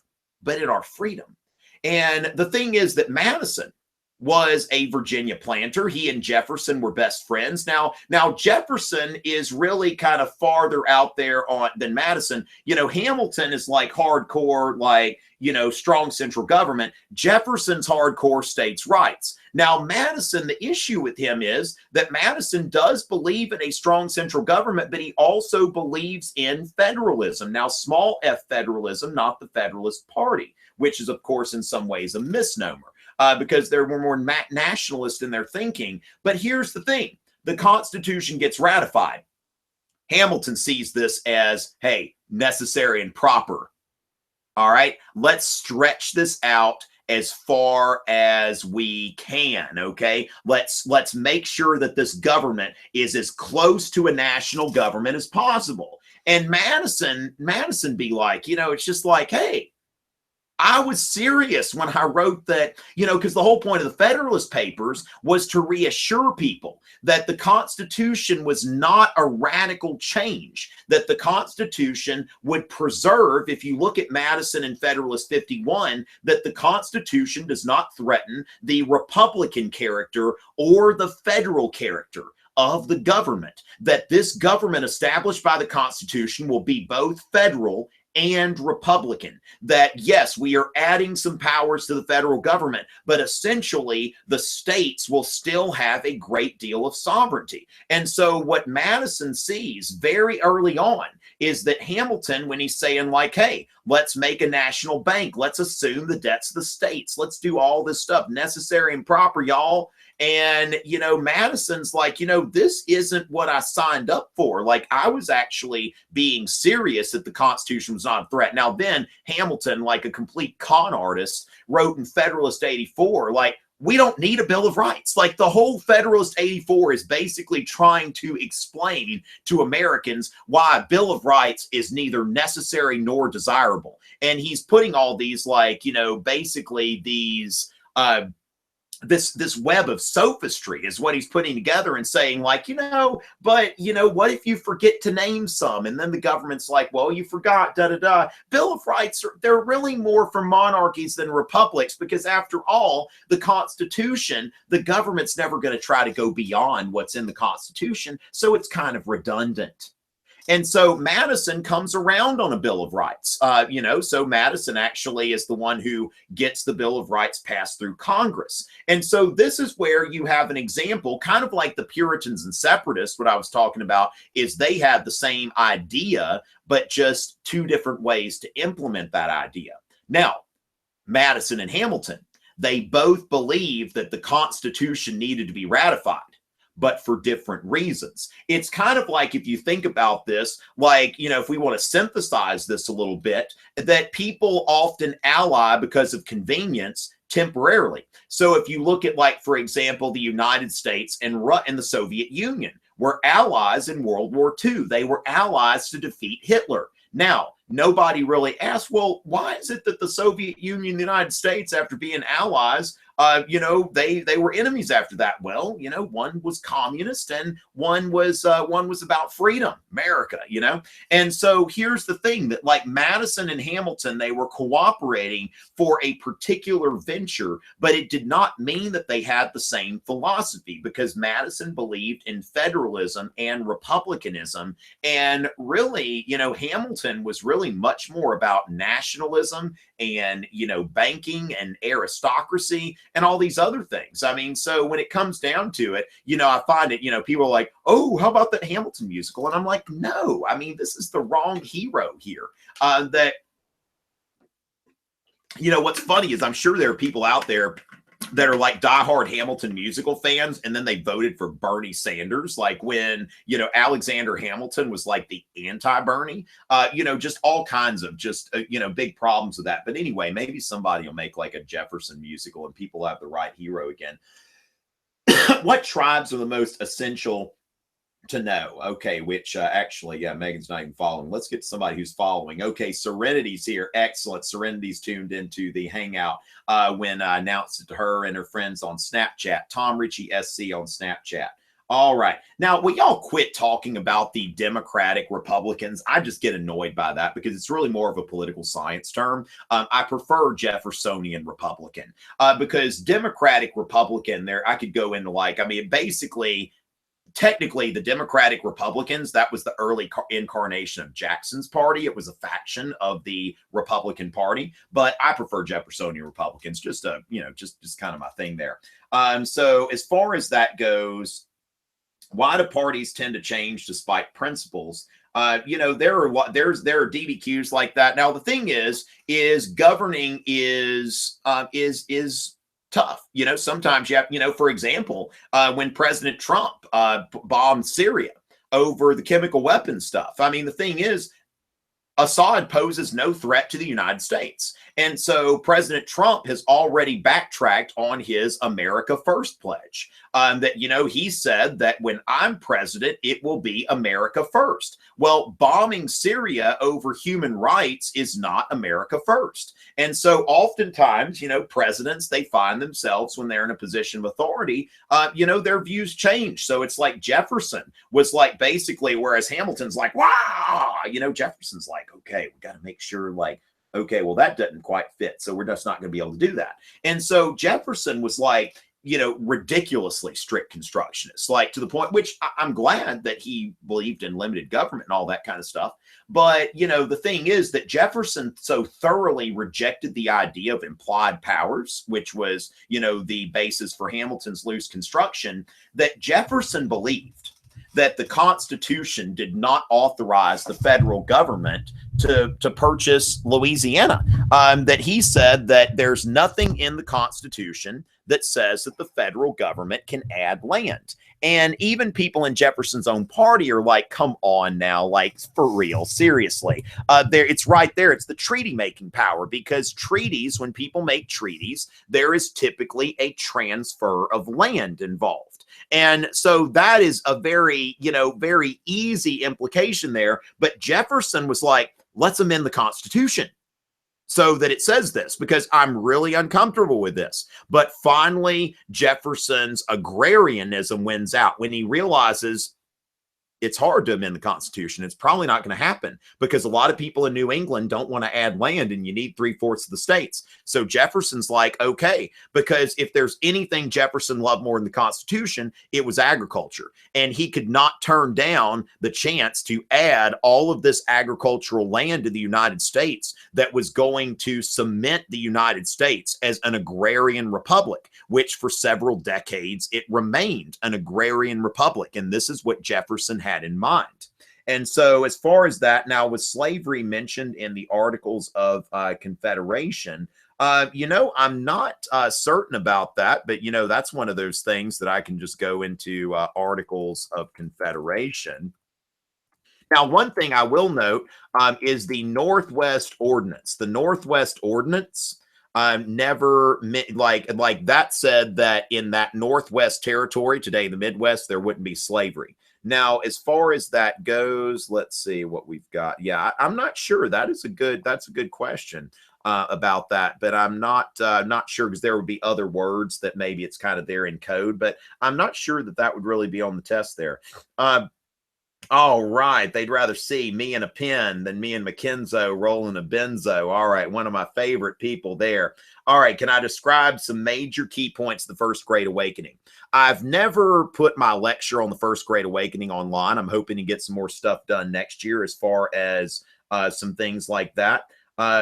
but in our freedom. And the thing is that Madison was a Virginia planter. He and Jefferson were best friends. Now Jefferson is really kind of farther out there than Madison. Hamilton is like hardcore, like, strong central government. Jefferson's hardcore states' rights. Now, Madison, the issue with him is that Madison does believe in a strong central government, but he also believes in federalism. Now, small f federalism, not the Federalist Party, which is, of course, in some ways a misnomer. Because they were more nationalist in their thinking. But here's the thing. The Constitution gets ratified. Hamilton sees this as, hey, necessary and proper. All right, let's stretch this out as far as we can, okay? Let's make sure that this government is as close to a national government as possible. And Madison be like, it's just like, hey, I was serious when I wrote that, because the whole point of the Federalist Papers was to reassure people that the Constitution was not a radical change, that the Constitution would preserve, if you look at Madison and Federalist 51, that the Constitution does not threaten the Republican character or the federal character of the government, that this government established by the Constitution will be both federal and Republican. That yes, we are adding some powers to the federal government, but essentially the states will still have a great deal of sovereignty. And so what Madison sees very early on is that Hamilton, when he's saying like, hey, let's make a national bank, let's assume the debts of the states, let's do all this stuff necessary and proper, y'all. And, you know, Madison's like, you know, this isn't what I signed up for. Like, I was actually being serious that the Constitution was not a threat. Now, then Hamilton, like a complete con artist, wrote in Federalist 84, like, we don't need a Bill of Rights. Like, the whole Federalist 84 is basically trying to explain to Americans why a Bill of Rights is neither necessary nor desirable. And he's putting all these, like, you know, basically these, this web of sophistry is what he's putting together and saying like, you know, but you know, what if you forget to name some? And then the government's like, well, you forgot, Bill of Rights, they're really more for monarchies than republics, because after all, the Constitution, the government's never going to try to go beyond what's in the Constitution. So it's kind of redundant. And so Madison comes around on a Bill of Rights, you know, so Madison actually is the one who gets the Bill of Rights passed through Congress. And so this is where you have an example, kind of like the Puritans and Separatists. What I was talking about is they had the same idea, but just two different ways to implement that idea. Now, Madison and Hamilton, they both believed that the Constitution needed to be ratified, but for different reasons. It's kind of like, if you think about this, like, you know, if we want to synthesize this a little bit, that people often ally because of convenience temporarily. So if you look at, like, for example, the United States and the Soviet Union were allies in World War II. They were allies to defeat Hitler. Now, nobody really asked, well, why is it that the Soviet Union and the United States, after being allies, you know, they were enemies after that? Well, you know, one was communist and one was about freedom, America, you know. And so here's the thing, that like Madison and Hamilton, they were cooperating for a particular venture, but it did not mean that they had the same philosophy, because Madison believed in federalism and republicanism. And really, you know, Hamilton was really much more about nationalism and, you know, banking and aristocracy and all these other things. I mean, so when it comes down to it, you know, I find it, you know, people are like, oh, how about that Hamilton musical? And I'm like, no, I mean, this is the wrong hero here. That, you know, what's funny is I'm sure there are people out there that are like diehard Hamilton musical fans, and then they voted for Bernie Sanders, like when, you know, Alexander Hamilton was like the anti-Bernie, you know, just all kinds of just, you know, big problems with that. But anyway, maybe somebody will make like a Jefferson musical and people have the right hero again. What tribes are the most essential to know? Okay, which actually, yeah, Megan's not even following. Let's get to somebody who's following. Okay, Serenity's here. Excellent. Serenity's tuned into the Hangout when I announced it to her and her friends on Snapchat. Tom Richey SC on Snapchat. All right. Now, will y'all quit talking about the Democratic Republicans? I just get annoyed by that because it's really more of a political science term. I prefer Jeffersonian Republican because Democratic Republican, there I could go into like, I mean, basically, technically the Democratic Republicans, that was the early incarnation of Jackson's party. It was a faction of the Republican Party, but I prefer Jeffersonian Republicans, just you know, just kind of my thing there. So as far as that goes, why do parties tend to change despite principles? You know, there are DBQs like that. Now the thing is governing is tough. You know, sometimes you have, you know, for example, when President Trump bombed Syria over the chemical weapons stuff. I mean, the thing is, Assad poses no threat to the United States. And so President Trump has already backtracked on his America First pledge. That, you know, he said that when I'm president, it will be America First. Well, bombing Syria over human rights is not America First. And so oftentimes, you know, presidents, they find themselves when they're in a position of authority, you know, their views change. So it's like Jefferson was like basically, whereas Hamilton's like, wow, you know, Jefferson's like, okay, we got to make sure like, okay, well, that doesn't quite fit. So we're just not going to be able to do that. And so Jefferson was like, ridiculously strict constructionist, like to the point, which I'm glad that he believed in limited government and all that kind of stuff. But, the thing is that Jefferson so thoroughly rejected the idea of implied powers, which was, the basis for Hamilton's loose construction, that Jefferson believed that the Constitution did not authorize the federal government to purchase Louisiana. That he said that there's nothing in the Constitution that says that the federal government can add land. And even people in Jefferson's own party are like, come on now, like for real, seriously. It's right there. It's the treaty making power, because treaties, when people make treaties, there is typically a transfer of land involved. And so that is a very, very easy implication there. But Jefferson was like, let's amend the Constitution so that it says this, because I'm really uncomfortable with this. But finally, Jefferson's agrarianism wins out when he realizes it's hard to amend the Constitution. It's probably not going to happen because a lot of people in New England don't want to add land, and you need 3/4 of the states. So Jefferson's like, okay, because if there's anything Jefferson loved more than the Constitution, it was agriculture. And he could not turn down the chance to add all of this agricultural land to the United States that was going to cement the United States as an agrarian republic, which for several decades it remained an agrarian republic. And this is what Jefferson had in mind. And so as far as that, now was slavery mentioned in the Articles of Confederation? I'm not certain about that, but that's one of those things that I can just go into Articles of Confederation. Now, one thing I will note is the Northwest Ordinance. The Northwest Ordinance never like that said that in that Northwest territory, today the Midwest, there wouldn't be slavery. Now, as far as that goes, let's see what we've got. Yeah, I'm not sure. That's a good question about that, but I'm not sure, because there would be other words that maybe it's kind of there in code, but I'm not sure that would really be on the test there. All right. They'd rather see me in a pen than me and McKenzo rolling a benzo. All right. One of my favorite people there. All right. Can I describe some major key points of the First Great Awakening? I've never put my lecture on the First Great Awakening online. I'm hoping to get some more stuff done next year as far as some things like that.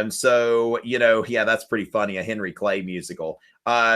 So, yeah, that's pretty funny. A Henry Clay musical.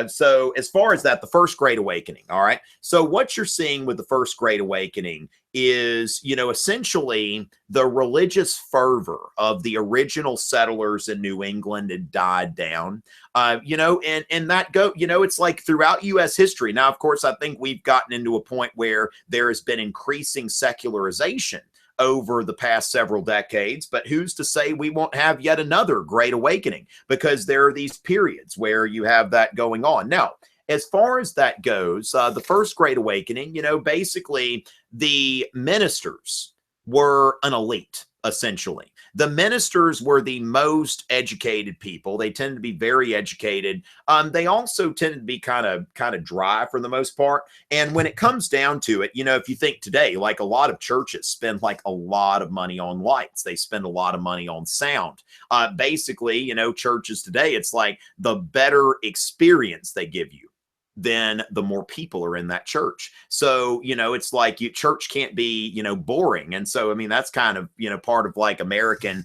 So as far as that, the First Great Awakening. All right. So what you're seeing with the First Great Awakening is, essentially the religious fervor of the original settlers in New England had died down, and that it's like throughout U.S. history. Now, of course, I think we've gotten into a point where there has been increasing secularization over the past several decades, but who's to say we won't have yet another Great Awakening, because there are these periods where you have that going on. Now, as far as that goes, the First Great Awakening, basically the ministers were an elite, essentially. The ministers were the most educated people. They tend to be very educated. They also tend to be kind of dry for the most part. And when it comes down to it, if you think today, like a lot of churches spend like a lot of money on lights. They spend a lot of money on sound. Basically, churches today, it's like the better experience they give you, then the more people are in that church. So, it's like church can't be, boring. And so, I mean, that's kind of, part of like American,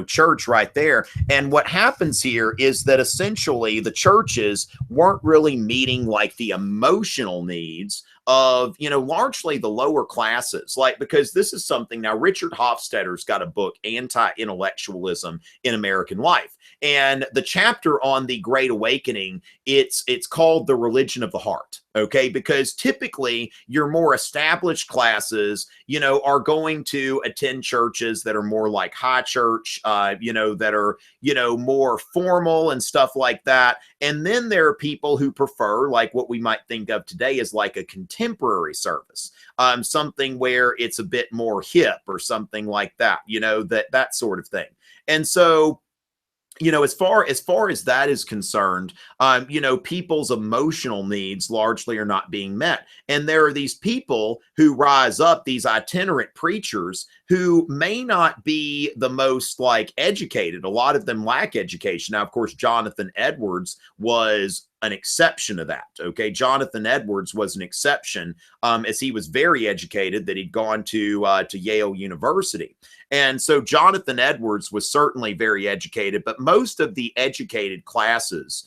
church right there. And what happens here is that essentially the churches weren't really meeting like the emotional needs of, largely the lower classes, like, because this is something now, Richard Hofstadter's got a book, Anti-Intellectualism in American Life. And the chapter on the Great Awakening, it's called The Religion of the Heart. Okay, because typically your more established classes, are going to attend churches that are more like high church, that are, more formal and stuff like that. And then there are people who prefer like what we might think of today as like a contemporary service, something where it's a bit more hip or something like that, that sort of thing. And so as far as that is concerned, people's emotional needs largely are not being met. And there are these people who rise up, these itinerant preachers who may not be the most educated. A lot of them lack education. Now, of course, Jonathan Edwards was an exception to that. Okay. Jonathan Edwards was an exception, as he was very educated, that he'd gone to Yale University. And so Jonathan Edwards was certainly very educated, but most of the educated classes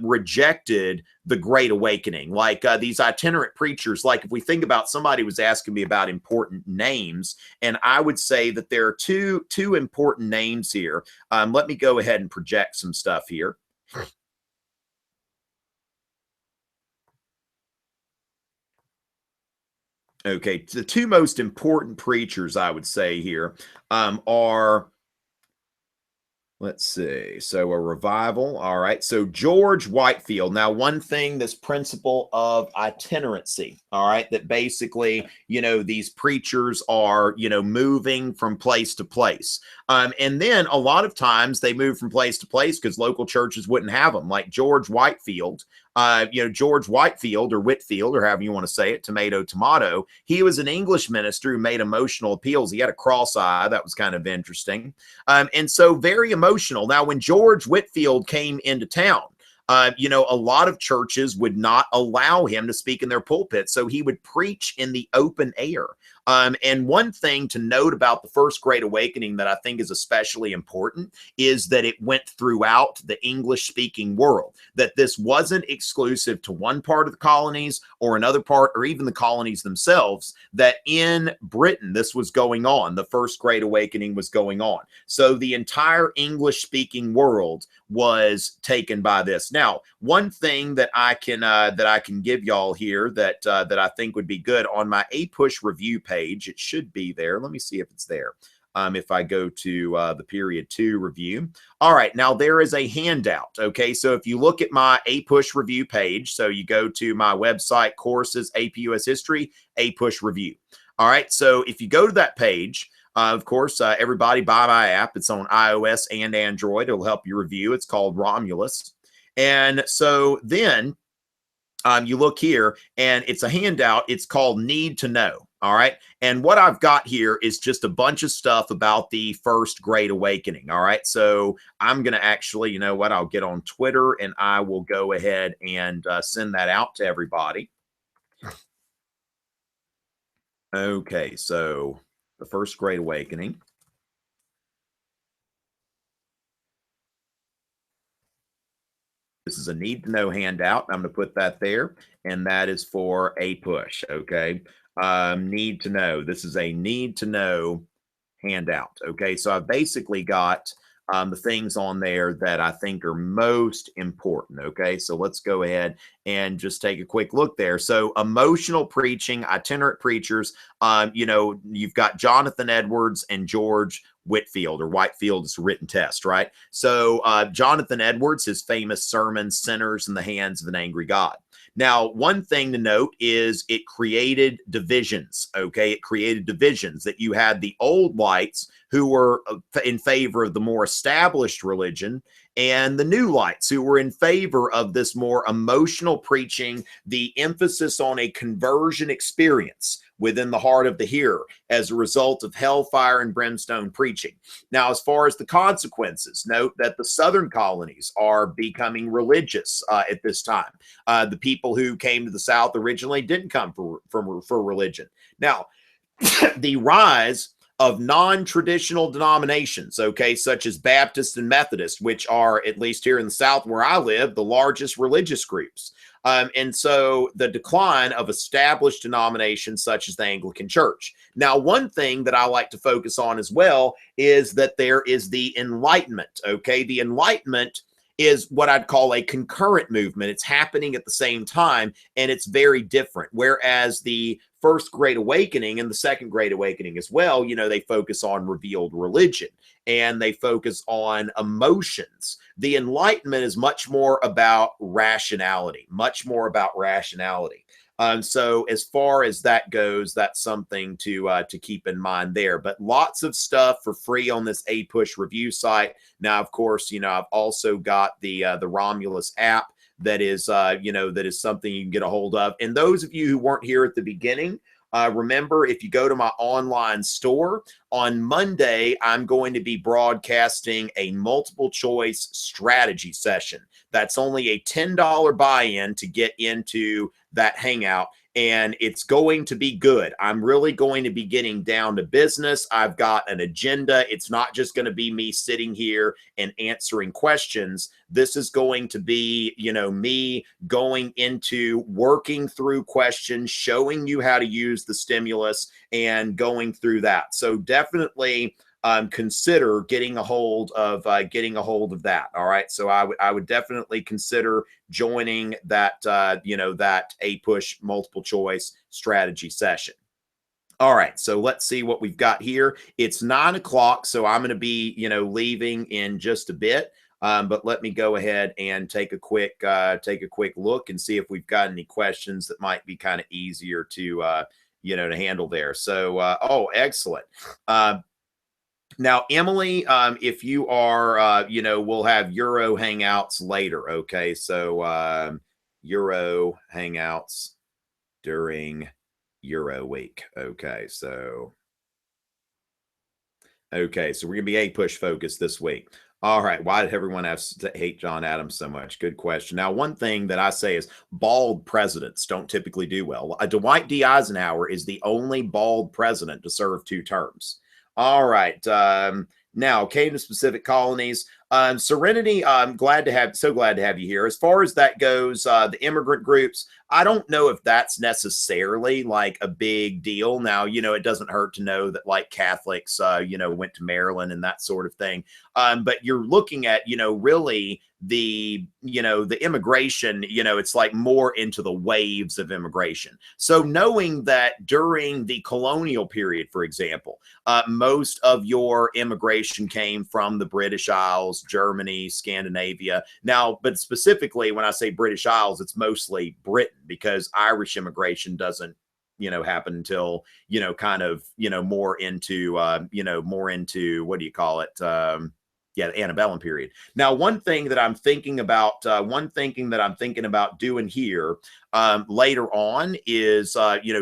rejected the Great Awakening. These itinerant preachers, if we think about, somebody was asking me about important names, and I would say that there are two important names here. Let me go ahead and project some stuff here. Okay, the two most important preachers I would say here are, let's see, so a revival. All right, so George Whitefield. Now, one thing, this principle of itinerancy, all right, that basically, these preachers are, moving from place to place. And then a lot of times they move from place to place because local churches wouldn't have them, like George Whitefield. George Whitefield, or Whitfield, or however you want to say it, tomato, tomato. He was an English minister who made emotional appeals. He had a cross eye. That was kind of interesting. And so very emotional. Now, when George Whitfield came into town, a lot of churches would not allow him to speak in their pulpit. So he would preach in the open air. And one thing to note about the First Great Awakening that I think is especially important is that it went throughout the English-speaking world, that this wasn't exclusive to one part of the colonies or another part, or even the colonies themselves, that in Britain, this was going on. The First Great Awakening was going on. So the entire English-speaking world was taken by this. Now, one thing that I can give y'all here that I think would be good on my Apush review page. It should be there. Let me see if it's there. If I go to the period 2 review. All right, now there is a handout. Okay, so if you look at my Apush review page, so you go to my website, courses, APUS history, Apush review. All right, so if you go to that page, of course, everybody buy my app. It's on iOS and Android. It'll help you review. It's called Romulus. And so then you look here, and it's a handout. It's called Need to Know. All right. And what I've got here is just a bunch of stuff about the First Great Awakening. All right. So I'm going to actually, I'll get on Twitter and I will go ahead and send that out to everybody. Okay. So the First Great Awakening. This is a need to know handout. I'm going to put that there, and that is for Apush. Okay. Need to know. This is a need to know handout. Okay. So I've basically got the things on there that I think are most important. Okay. So let's go ahead and just take a quick look there. So emotional preaching, itinerant preachers, you've got Jonathan Edwards and George Whitfield, or Whitefield is a written test, right? So Jonathan Edwards, his famous sermon, Sinners in the Hands of an Angry God. Now, one thing to note is it created divisions, okay? It created divisions, that you had the old lights who were in favor of the more established religion, and the new lights who were in favor of this more emotional preaching, the emphasis on a conversion experience within the heart of the hearer as a result of hellfire and brimstone preaching. Now, as far as the consequences, note that the southern colonies are becoming religious at this time. The people who came to the South originally didn't come for religion. Now, the rise of non-traditional denominations, okay, such as Baptist and Methodist, which are, at least here in the South where I live, the largest religious groups. And so the decline of established denominations such as the Anglican Church. Now, one thing that I like to focus on as well is that there is the Enlightenment, okay? The Enlightenment is what I'd call a concurrent movement. It's happening at the same time, and it's very different. Whereas the First Great Awakening and the Second Great Awakening as well, they focus on revealed religion and they focus on emotions. The Enlightenment is much more about rationality, much more about rationality. So as far as that goes, that's something to keep in mind there. But lots of stuff for free on this Apush review site. Now, of course, I've also got the Romulus app that is that is something you can get a hold of. And those of you who weren't here at the beginning, remember, if you go to my online store on Monday, I'm going to be broadcasting a multiple choice strategy session. That's only a $10 buy-in to get into that Hangout, and it's going to be good. I'm really going to be getting down to business. I've got an agenda. It's not just going to be me sitting here and answering questions. This is going to be, me going into working through questions, showing you how to use the stimulus and going through that. So definitely consider getting a hold of that. All right. So I would definitely consider joining that, that Apush multiple choice strategy session. All right, so let's see what we've got here. It's 9 o'clock, so I'm going to be, leaving in just a bit. But let me go ahead and take a quick look and see if we've got any questions that might be kind of easier to, to handle there. So, oh, excellent. Now, Emily, if you are, we'll have Euro Hangouts later. Okay, so Euro Hangouts during Euro week. Okay, so we're gonna be Apush focused this week. All right, why did everyone have to hate John Adams so much? Good question. Now, one thing that I say is bald presidents don't typically do well. Dwight D. Eisenhower is the only bald president to serve 2 terms. All right. Now, came to specific colonies. Serenity, I'm so glad to have you here. As far as that goes, the immigrant groups, I don't know if that's necessarily like a big deal. Now, it doesn't hurt to know that like Catholics, went to Maryland and that sort of thing. But you're looking at, really the immigration, it's like more into the waves of immigration. So knowing that during the colonial period, for example, most of your immigration came from the British Isles, Germany, Scandinavia. Now, but specifically when I say British Isles, it's mostly Britain, because Irish immigration doesn't happen until kind of more into what do you call it, the antebellum period. Now, one thing that I'm thinking about doing here later on is,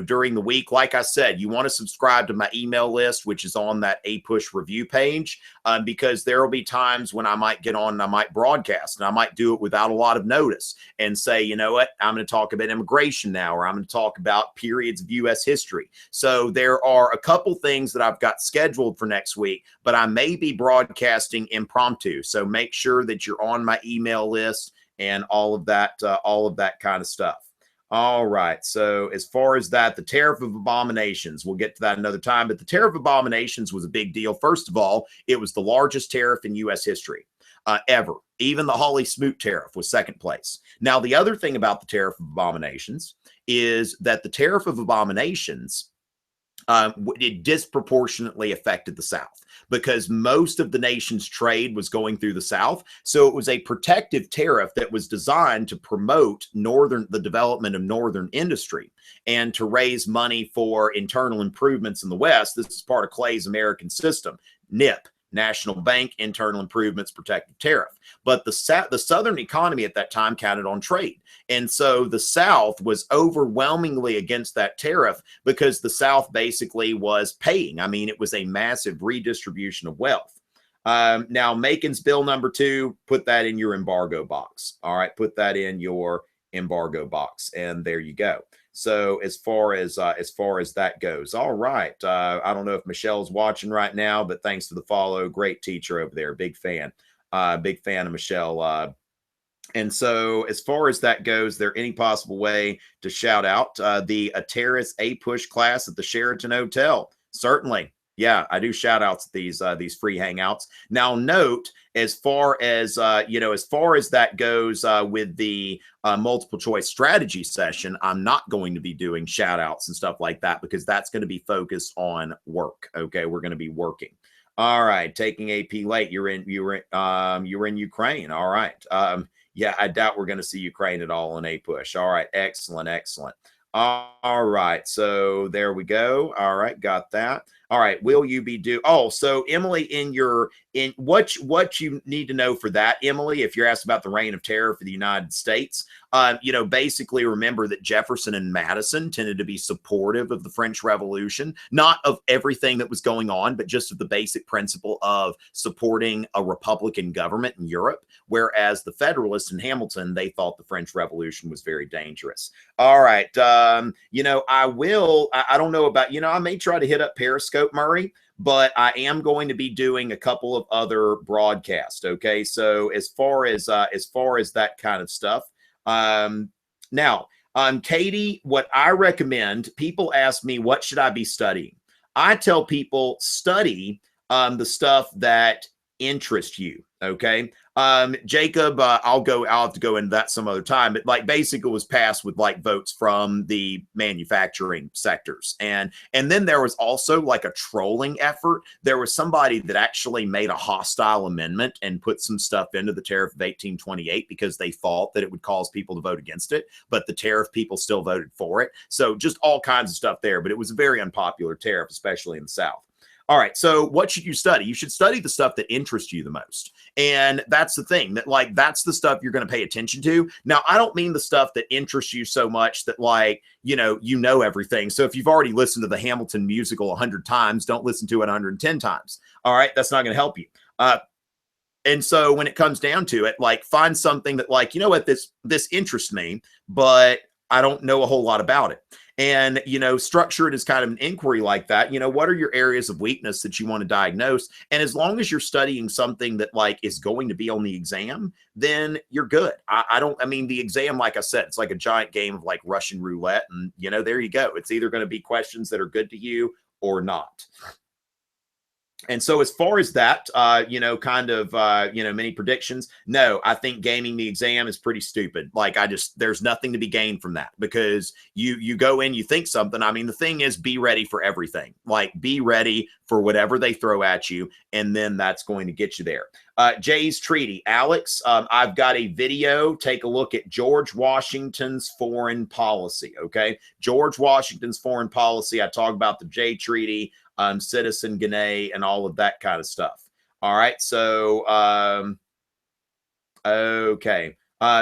during the week, like I said, you want to subscribe to my email list, which is on that Apush review page, because there will be times when I might get on and I might broadcast, and I might do it without a lot of notice and say, you know what, I'm going to talk about immigration now, or I'm going to talk about periods of U.S. history. So there are a couple things that I've got scheduled for next week, but I may be broadcasting impromptu. So make sure that you're on my email list and all of that kind of stuff. All right. So as far as that, the Tariff of Abominations, we'll get to that another time. But the Tariff of Abominations was a big deal. First of all, it was the largest tariff in U.S. history ever. Even the Hawley Smoot tariff was second place. Now, the other thing about the Tariff of Abominations is that the Tariff of Abominations, it disproportionately affected the South, because most of the nation's trade was going through the South. So it was a protective tariff that was designed to promote the development of Northern industry and to raise money for internal improvements in the West. This is part of Clay's American system, NIP. National Bank Internal Improvements Protective Tariff. But the Southern economy at that time counted on trade. And so the South was overwhelmingly against that tariff because the South basically was paying. I mean, it was a massive redistribution of wealth. Now, Macon's Bill number 2, put that in your embargo box. All right, put that in your embargo box. And there you go. So as far as that goes, all right. I don't know if Michelle's watching right now, but thanks for the follow. Great teacher over there. Big fan of Michelle. And so as far as that goes, there any possible way to shout out the Ateris Apush class at the Sheraton Hotel? Certainly. Yeah, I do shout outs at these free hangouts. Now, note, as far as that goes with the multiple choice strategy session, I'm not going to be doing shout outs and stuff like that, because that's going to be focused on work. Okay, we're going to be working. All right, taking AP late. You're in Ukraine. All right. Yeah, I doubt we're going to see Ukraine at all in Apush. All right, excellent. All right, so there we go. All right, got that. All right, will you be due? Oh, so Emily, in what you need to know for that, Emily, if you're asked about the reign of terror for the United States, basically remember that Jefferson and Madison tended to be supportive of the French Revolution, not of everything that was going on, but just of the basic principle of supporting a Republican government in Europe. Whereas the Federalists and Hamilton, they thought the French Revolution was very dangerous. All right. I don't know about, I may try to hit up Periscope, Murray, but I am going to be doing a couple of other broadcasts. Okay. So as far as that kind of stuff, now, Katie, what I recommend, people ask me, what should I be studying? I tell people study the stuff that interests you. Okay. Jacob, I'll have to go into that some other time, but like basically it was passed with like votes from the manufacturing sectors. And then there was also like a trolling effort. There was somebody that actually made a hostile amendment and put some stuff into the Tariff of 1828 because they thought that it would cause people to vote against it, but the tariff people still voted for it. So just all kinds of stuff there, but it was a very unpopular tariff, especially in the South. All right. So what should you study? You should study the stuff that interests you the most. And that's the thing that like, that's the stuff you're going to pay attention to. Now, I don't mean the stuff that interests you so much that like, you know everything. So if you've already listened to the Hamilton musical 100 times, don't listen to it 110 times. All right. That's not going to help you. And so when it comes down to it, like find something that like, you know what, this interests me, but I don't know a whole lot about it. And, structure it as kind of an inquiry like that. What are your areas of weakness that you want to diagnose? And as long as you're studying something that like is going to be on the exam, then you're good. I mean, the exam, like I said, it's like a giant game of like Russian roulette. And, there you go. It's either going to be questions that are good to you or not. And so as far as that, many predictions, no, I think gaming the exam is pretty stupid. Like there's nothing to be gained from that because you go in, you think something. I mean, the thing is be ready for everything, like be ready for whatever they throw at you. And then that's going to get you there. Jay's Treaty, Alex, I've got a video. Take a look at George Washington's foreign policy. Okay. George Washington's foreign policy. I talk about the Jay Treaty, Citizen Gannett, and all of that kind of stuff. All right. So, okay.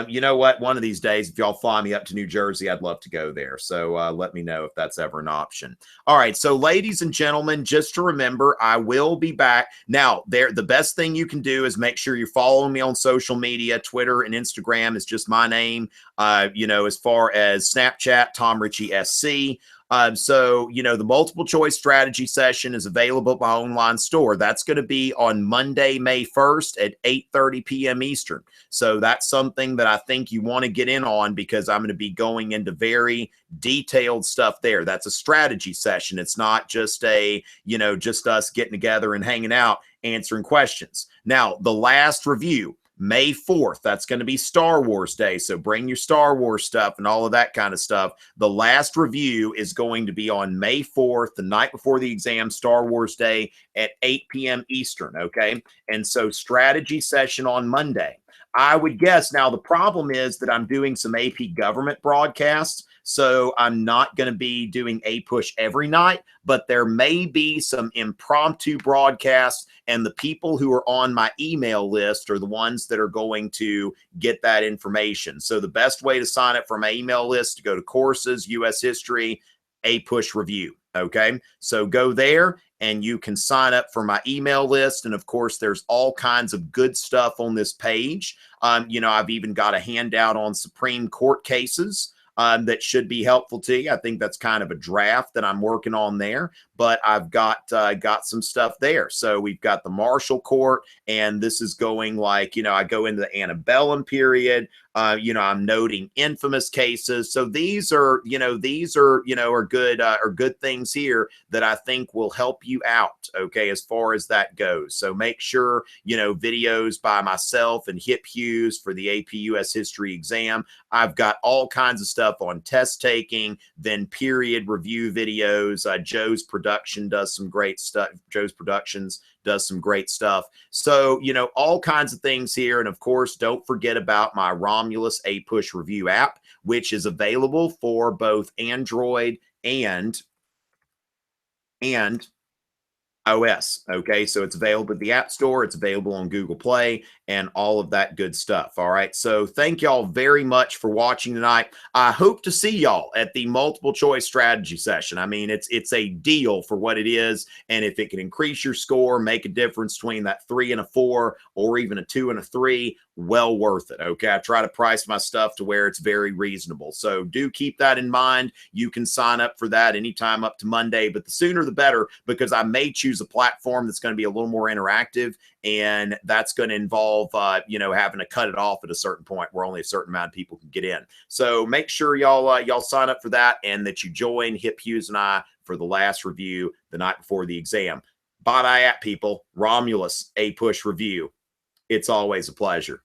You know what? One of these days, if y'all fly me up to New Jersey, I'd love to go there. So let me know if that's ever an option. All right. So ladies and gentlemen, just to remember, I will be back. Now, the best thing you can do is make sure you're following me on social media. Twitter and Instagram is just my name. As far as Snapchat, Tom Richey SC. The multiple choice strategy session is available at my online store. That's going to be on Monday, May 1st at 8:30 p.m. Eastern. So that's something that I think you want to get in on because I'm going to be going into very detailed stuff there. That's a strategy session. It's not just just us getting together and hanging out, answering questions. Now, the last review, May 4th, that's going to be Star Wars Day. So bring your Star Wars stuff and all of that kind of stuff. The last review is going to be on May 4th, the night before the exam, Star Wars Day at 8 p.m. Eastern. Okay. And so strategy session on Monday. I would guess now the problem is that I'm doing some AP government broadcasts. So I'm not going to be doing Apush every night, but there may be some impromptu broadcasts, and the people who are on my email list are the ones that are going to get that information. So the best way to sign up for my email list to go to courses, U.S. history, Apush review. Okay. So go there and you can sign up for my email list. And of course, there's all kinds of good stuff on this page. I've even got a handout on Supreme Court cases. That should be helpful to you. I think that's kind of a draft that I'm working on there, but I've got some stuff there. So we've got the Marshall Court, and this is going like, I go into the Antebellum period. I'm noting infamous cases. So these are good things here that I think will help you out. Okay. As far as that goes. So make sure, videos by myself and Hip Hughes for the AP US history exam. I've got all kinds of stuff on test taking, then period review videos. Joe's production does some great stuff. Joe's Productions does some great stuff. So, all kinds of things here. And of course, don't forget about my Romulus Apush review app, which is available for both Android and OS. Okay, so it's available at the App Store, it's available on Google Play, and all of that good stuff. All right, so thank y'all very much for watching tonight. I hope to see y'all at the multiple choice strategy session. I mean, it's a deal for what it is, and if it can increase your score, make a difference between that 3 and a 4, or even a 2 and a 3, well worth it. Okay, I try to price my stuff to where it's very reasonable, so do keep that in mind. You can sign up for that anytime up to Monday, but the sooner the better, because I may choose a platform that's going to be a little more interactive, and that's going to involve having to cut it off at a certain point where only a certain amount of people can get in. So make sure y'all sign up for that, and that you join Hip Hughes and I for the last review the night before the exam. Bye bye, people. Romulus, Apush review. It's always a pleasure.